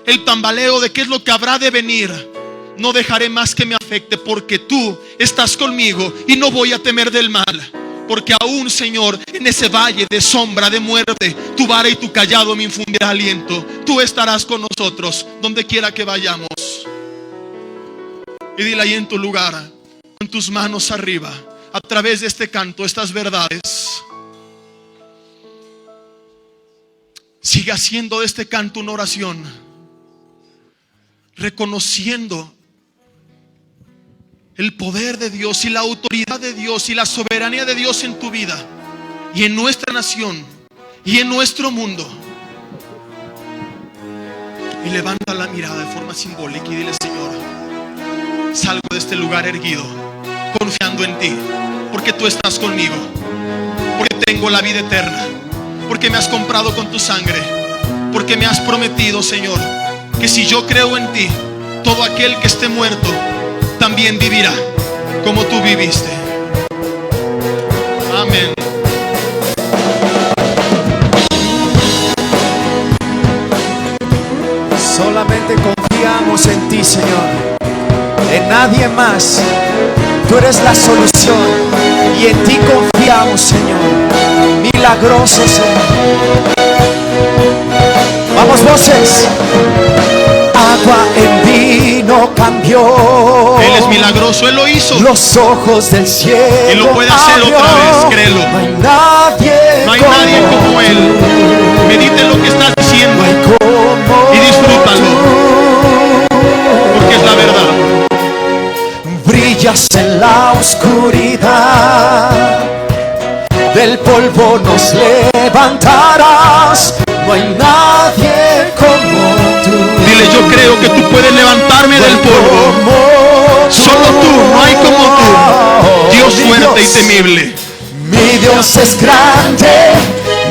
el tambaleo de qué es lo que habrá de venir. No dejaré más que me afecte, porque tú estás conmigo y no voy a temer del mal. Porque aún, Señor, en ese valle de sombra, de muerte, tu vara y tu callado me infundirá aliento. Tú estarás con nosotros donde quiera que vayamos. Y dile ahí en tu lugar, con tus manos arriba, a través de este canto, estas verdades. Sigue haciendo de este canto una oración, reconociendo el poder de Dios y la autoridad de Dios y la soberanía de Dios en tu vida y en nuestra nación y en nuestro mundo. Y levanta la mirada de forma simbólica y dile: Señor, salgo de este lugar erguido, confiando en ti, porque tú estás conmigo, porque tengo la vida eterna, porque me has comprado con tu sangre, porque me has prometido, Señor, que si yo creo en ti, todo aquel que esté muerto también vivirá como tú viviste. Amén. Solamente confiamos en ti, Señor, en nadie más. Tú eres la solución y en ti confiamos, Señor. Milagroso, Señor. Vamos, voces. Agua en vino cambió. Él es milagroso, Él lo hizo. Los ojos del cielo y lo puede hacer abrió. otra vez, créelo. No hay nadie como Él. Medite en lo que estás diciendo y disfrútalo, porque es la verdad. Brillas en la oscuridad, del polvo nos levantarás. No hay nadie como tú. Dile: yo creo que tú puedes levantarme del polvo. Solo tú, no hay como tú. Dios fuerte y temible. Mi Dios es grande,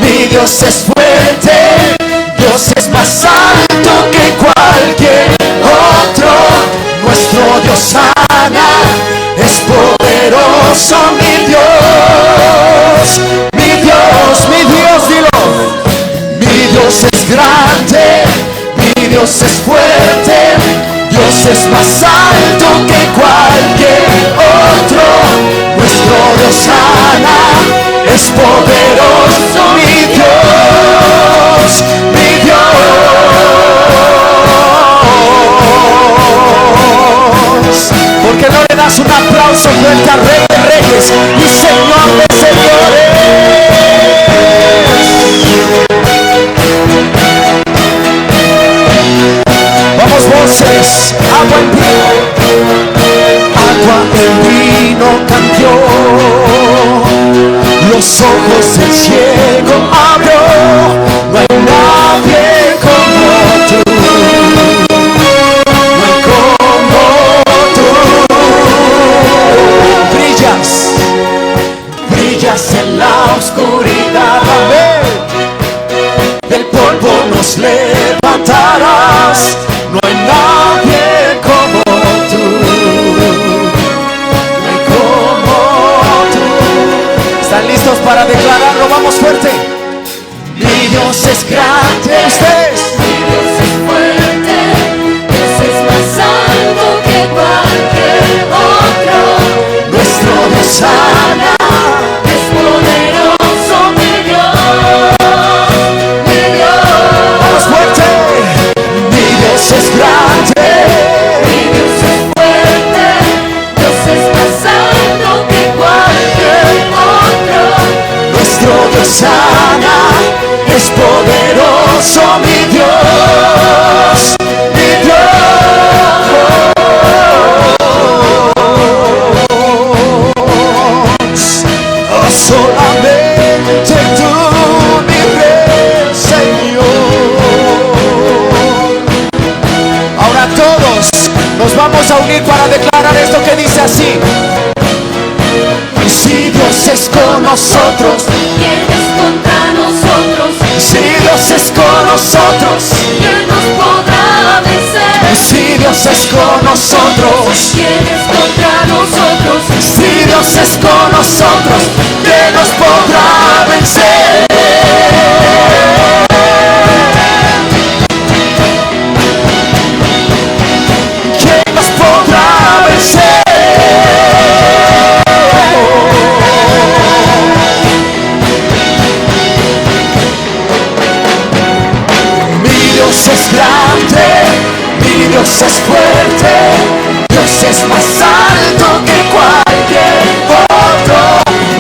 mi Dios es fuerte. Dios es más alto que cualquier otro. Nuestro Dios sana, es poderoso. Mi Dios, dilo. Mi Dios es grande, mi Dios es fuerte. Dios es más alto que cualquier otro. Nuestro Dios sana, es poderoso. Mi Dios, mi Dios. ¿Por qué no le das un aplauso fuerte al Rey de Reyes y Señor de Señores? Vamos, voces. Agua en vino cambió. Los ojos del ciego abrió. No hay nadie como tú. No hay como tú. Brillas en la oscuridad. Del polvo nos levantarás. No hay nadie como tú. No hay como tú. ¿Están listos para declararlo? Vamos fuerte. Mi Dios es grande. Ustedes. Mi Dios es fuerte. Dios es más alto que cualquier otro. Nuestro Dios sana. Es poderoso, mi Dios. Mi Dios. Vamos fuerte. Mi Dios es grande. Mi Dios es fuerte. Dios es más alto que cualquier otro. Nuestro Dios sana. Es poderoso, mi Dios. Mi Dios. Oh, solamente tú, mi Rey, Señor. Ahora todos así. Si Dios es con nosotros, ¿quién es contra nosotros? si Dios es con nosotros, ¿Quién nos podrá vencer? si Dios es con nosotros, ¿Quién es contra nosotros? si Dios es con nosotros, ¿quién nos podrá vencer? ¿Quién nos podrá vencer? Mi Dios es grande, mi Dios es fuerte, Dios es más alto que cualquier otro.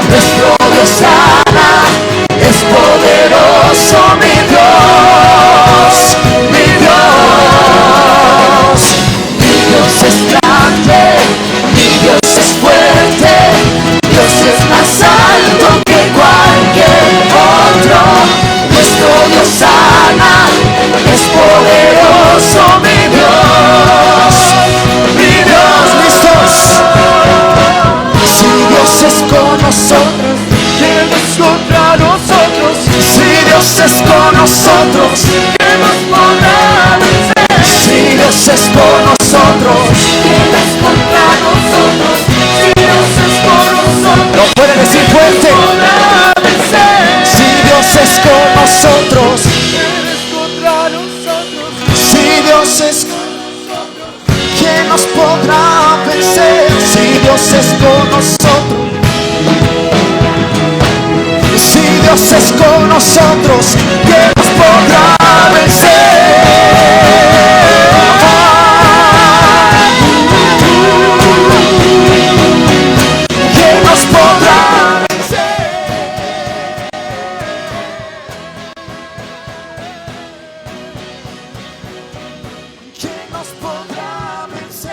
Nuestro Dios sana, es poderoso, mi Dios, mi Dios. Mi Dios es grande, mi Dios es fuerte, Dios es más alto que cualquier otro. Nuestro Dios sana, es poderoso, mi Dios, listos. Si Dios es con nosotros, ¿quién es contra nosotros? Si Dios es con nosotros, ¿quién nos podrá vencer? Si Dios es con nosotros, ¿Quién es contra nosotros? Si Dios es con nosotros, lo puede decir fuerte. podrá vencer. Si Dios es con nosotros, ¿Quién es contra nosotros? si Dios es con nosotros, ¿quién nos podrá vencer? Si Dios es con nosotros, si Dios es con nosotros, ¿quién nos podrá vencer? ¿Quién nos podrá vencer? ¿Quién nos podrá vencer?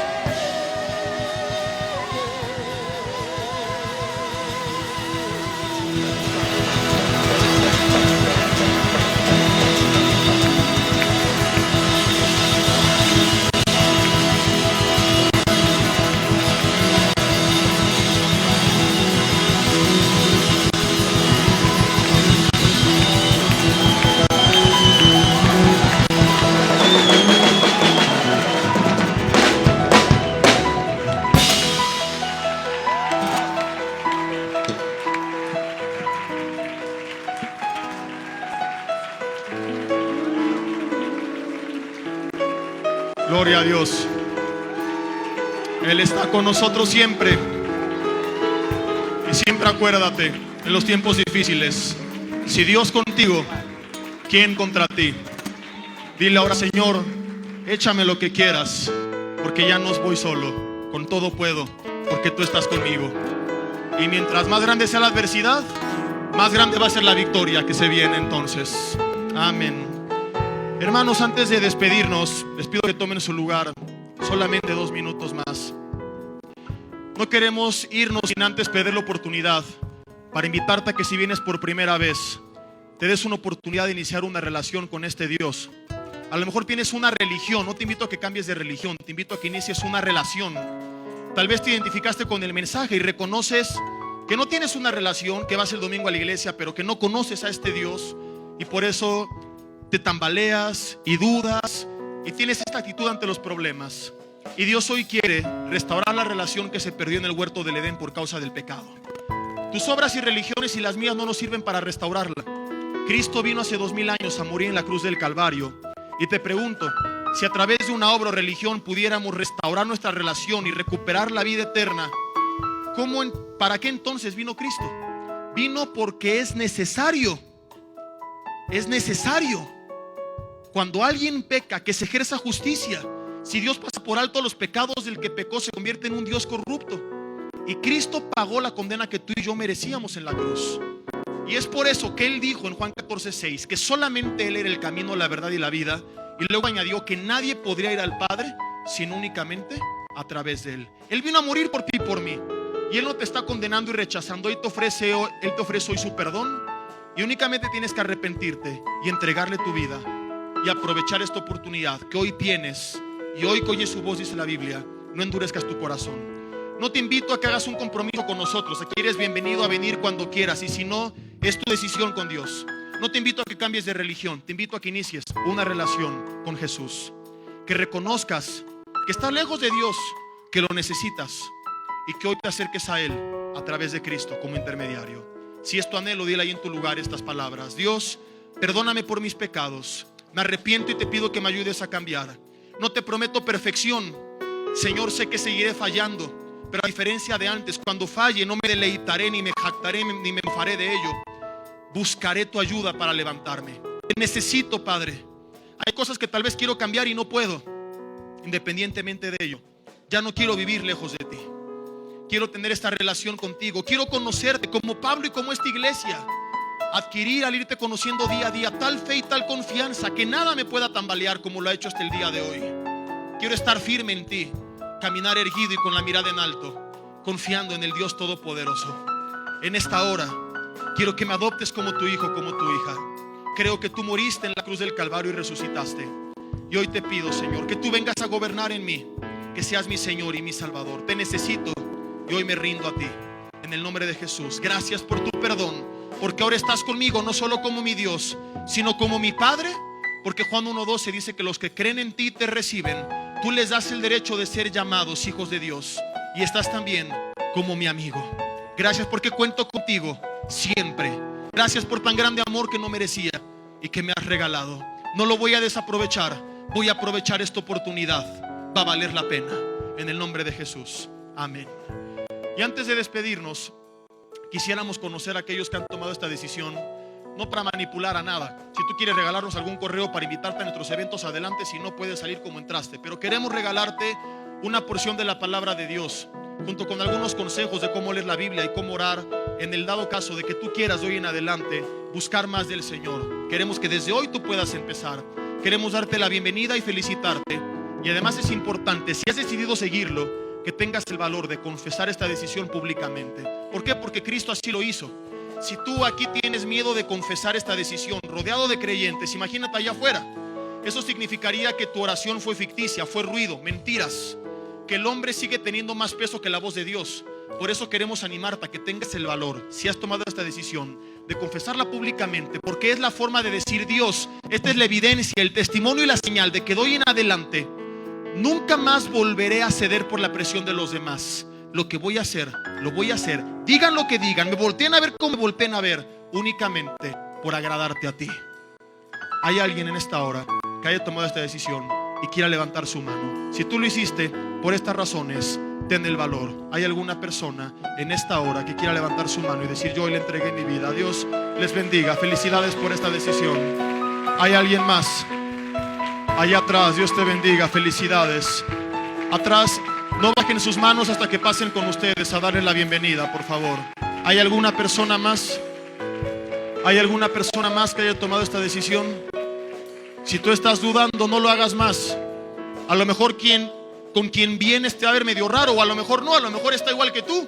Gloria a Dios. Él está con nosotros siempre. Y siempre acuérdate, en los tiempos difíciles, si Dios contigo, ¿quién contra ti? Dile ahora: Señor, échame lo que quieras, porque ya no voy solo, con todo puedo, porque tú estás conmigo. Y mientras más grande sea la adversidad, más grande va a ser la victoria que se viene entonces. Amén. Hermanos, antes de despedirnos, les pido que tomen su lugar solamente 2 minutos más. No queremos irnos sin antes perder la oportunidad para invitarte a que, si vienes por primera vez, te des una oportunidad de iniciar una relación con este Dios. A lo mejor tienes una religión, no te invito a que cambies de religión, te invito a que inicies una relación. Tal vez te identificaste con el mensaje y reconoces que no tienes una relación, que vas el domingo a la iglesia, pero que no conoces a este Dios, y por eso te tambaleas y dudas y tienes esta actitud ante los problemas. Y Dios hoy quiere restaurar la relación que se perdió en el huerto del Edén por causa del pecado. Tus obras y religiones y las mías no nos sirven para restaurarla. Cristo vino hace 2000 años a morir en la cruz del Calvario. Y te pregunto, si a través de una obra o religión pudiéramos restaurar nuestra relación y recuperar la vida eterna, ¿para qué entonces vino Cristo? Vino porque es necesario. Es necesario. Cuando alguien peca, que se ejerza justicia. Si Dios pasa por alto los pecados del que pecó, se convierte en un Dios corrupto. Y Cristo pagó la condena que tú y yo merecíamos en la cruz. Y es por eso que Él dijo en Juan 14:6 que solamente Él era el camino, la verdad y la vida. Y luego añadió que nadie podría ir al Padre sino únicamente a través de Él. Él vino a morir por ti y por mí. Y Él no te está condenando y rechazando. Él te ofrece hoy su perdón. Y únicamente tienes que arrepentirte y entregarle tu vida y aprovechar esta oportunidad que hoy tienes. Y hoy, que oyes su voz, dice la Biblia, no endurezcas tu corazón. No te invito a que hagas un compromiso con nosotros. Aquí eres bienvenido a venir cuando quieras, y si no, es tu decisión con Dios. No te invito a que cambies de religión, te invito a que inicies una relación con Jesús, que reconozcas que estás lejos de Dios, que lo necesitas, y que hoy te acerques a Él a través de Cristo como intermediario. Si es tu anhelo, dile ahí en tu lugar estas palabras: Dios, perdóname por mis pecados, me arrepiento y te pido que me ayudes a cambiar. No te prometo perfección, Señor, sé que seguiré fallando, pero a diferencia de antes, cuando falle no me deleitaré, ni me jactaré, ni me enfaré de ello. Buscaré tu ayuda para levantarme. Te necesito, Padre. Hay cosas que tal vez quiero cambiar y no puedo. Independientemente de ello, ya no quiero vivir lejos de ti. Quiero tener esta relación contigo. Quiero conocerte como Pablo y como esta iglesia. Adquirir al irte conociendo día a día tal fe y tal confianza que nada me pueda tambalear como lo ha hecho hasta el día de hoy. Quiero estar firme en ti, caminar erguido y con la mirada en alto, confiando en el Dios Todopoderoso. En esta hora quiero que me adoptes como tu hijo, como tu hija. Creo que tú moriste en la cruz del Calvario y resucitaste. Y hoy te pido, Señor, que tú vengas a gobernar en mí, que seas mi Señor y mi Salvador. Te necesito y hoy me rindo a ti. En el nombre de Jesús, gracias por tu perdón, porque ahora estás conmigo, no solo como mi Dios, sino como mi Padre. Porque Juan 1:12 dice que los que creen en ti te reciben. Tú les das el derecho de ser llamados hijos de Dios. Y estás también como mi amigo. Gracias porque cuento contigo siempre. Gracias por tan grande amor que no merecía y que me has regalado. No lo voy a desaprovechar. Voy a aprovechar esta oportunidad. Va a valer la pena. En el nombre de Jesús. Amén. Y antes de despedirnos, quisiéramos conocer a aquellos que han tomado esta decisión, no para manipular a nada. Si tú quieres regalarnos algún correo para invitarte a nuestros eventos, adelante. Si no, puedes salir como entraste. Pero queremos regalarte una porción de la palabra de Dios, junto con algunos consejos de cómo leer la Biblia y cómo orar, en el dado caso de que tú quieras de hoy en adelante buscar más del Señor. Queremos que desde hoy tú puedas empezar. Queremos darte la bienvenida y felicitarte. Y además es importante, si has decidido seguirlo, que tengas el valor de confesar esta decisión públicamente. ¿Por qué? Porque Cristo así lo hizo. Si tú aquí tienes miedo de confesar esta decisión, rodeado de creyentes, imagínate allá afuera. Eso significaría que tu oración fue ficticia, fue ruido, mentiras. Que el hombre sigue teniendo más peso que la voz de Dios. Por eso queremos animarte a que tengas el valor, si has tomado esta decisión, de confesarla públicamente, porque es la forma de decir: Dios, esta es la evidencia, el testimonio y la señal de que de hoy en adelante nunca más volveré a ceder por la presión de los demás. Lo que voy a hacer, lo voy a hacer. Digan lo que digan, me volteen a ver como me volteen a ver, únicamente por agradarte a ti. Hay alguien en esta hora que haya tomado esta decisión y quiera levantar su mano. Si tú lo hiciste por estas razones, ten el valor. Hay alguna persona en esta hora que quiera levantar su mano y decir: yo hoy le entregué mi vida. Dios les bendiga. Felicidades por esta decisión. Hay alguien más allá atrás. Dios te bendiga. Felicidades. Atrás, no bajen sus manos hasta que pasen con ustedes a darles la bienvenida, por favor. ¿Hay alguna persona más? ¿Hay alguna persona más que haya tomado esta decisión? Si tú estás dudando, no lo hagas más. A lo mejor con quien vienes te va a ver medio raro, o a lo mejor no, a lo mejor está igual que tú.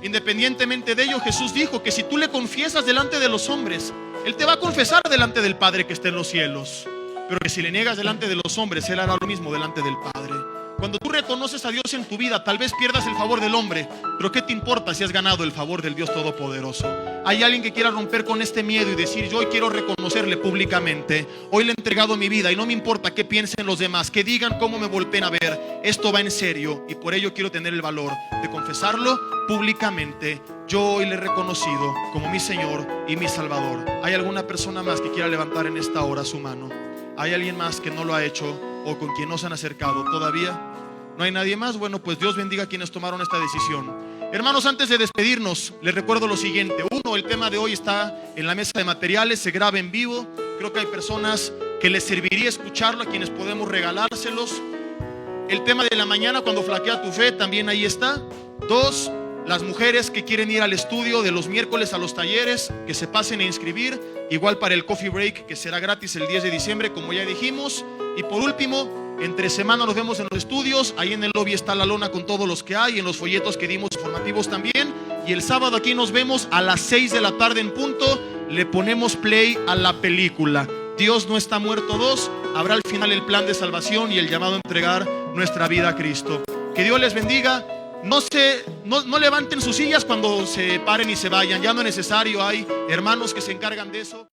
Independientemente de ello, Jesús dijo que si tú le confiesas delante de los hombres, Él te va a confesar delante del Padre que está en los cielos. Pero que si le niegas delante de los hombres, Él hará lo mismo delante del Padre. Cuando tú reconoces a Dios en tu vida, tal vez pierdas el favor del hombre, pero ¿qué te importa si has ganado el favor del Dios Todopoderoso? Hay alguien que quiera romper con este miedo y decir: yo hoy quiero reconocerle públicamente. Hoy le he entregado mi vida y no me importa qué piensen los demás, que digan cómo me volteen a ver. Esto va en serio y por ello quiero tener el valor de confesarlo públicamente. Yo hoy le he reconocido como mi Señor y mi Salvador. ¿Hay alguna persona más que quiera levantar en esta hora su mano? ¿Hay alguien más que no lo ha hecho o con quien no se han acercado todavía? ¿No hay nadie más? Bueno, pues Dios bendiga a quienes tomaron esta decisión. Hermanos, antes de despedirnos, les recuerdo lo siguiente. Uno, el tema de hoy está en la mesa de materiales, se graba en vivo. Creo que hay personas que les serviría escucharlo, a quienes podemos regalárselos. El tema de la mañana, cuando flaquea tu fe, también ahí está. Dos, las mujeres que quieren ir al estudio de los miércoles a los talleres, que se pasen a inscribir. Igual para el coffee break, que será gratis el 10 de diciembre, como ya dijimos. Y por último, entre semana nos vemos en los estudios. Ahí en el lobby está la lona con todos los que hay, en los folletos que dimos informativos también. Y el sábado aquí nos vemos a las 6 de la tarde en punto. Le ponemos play a la película Dios no está muerto 2. Habrá al final el plan de salvación y el llamado a entregar nuestra vida a Cristo. Que Dios les bendiga. no levanten sus sillas cuando se paren y se vayan. Ya no es necesario, hay hermanos que se encargan de eso.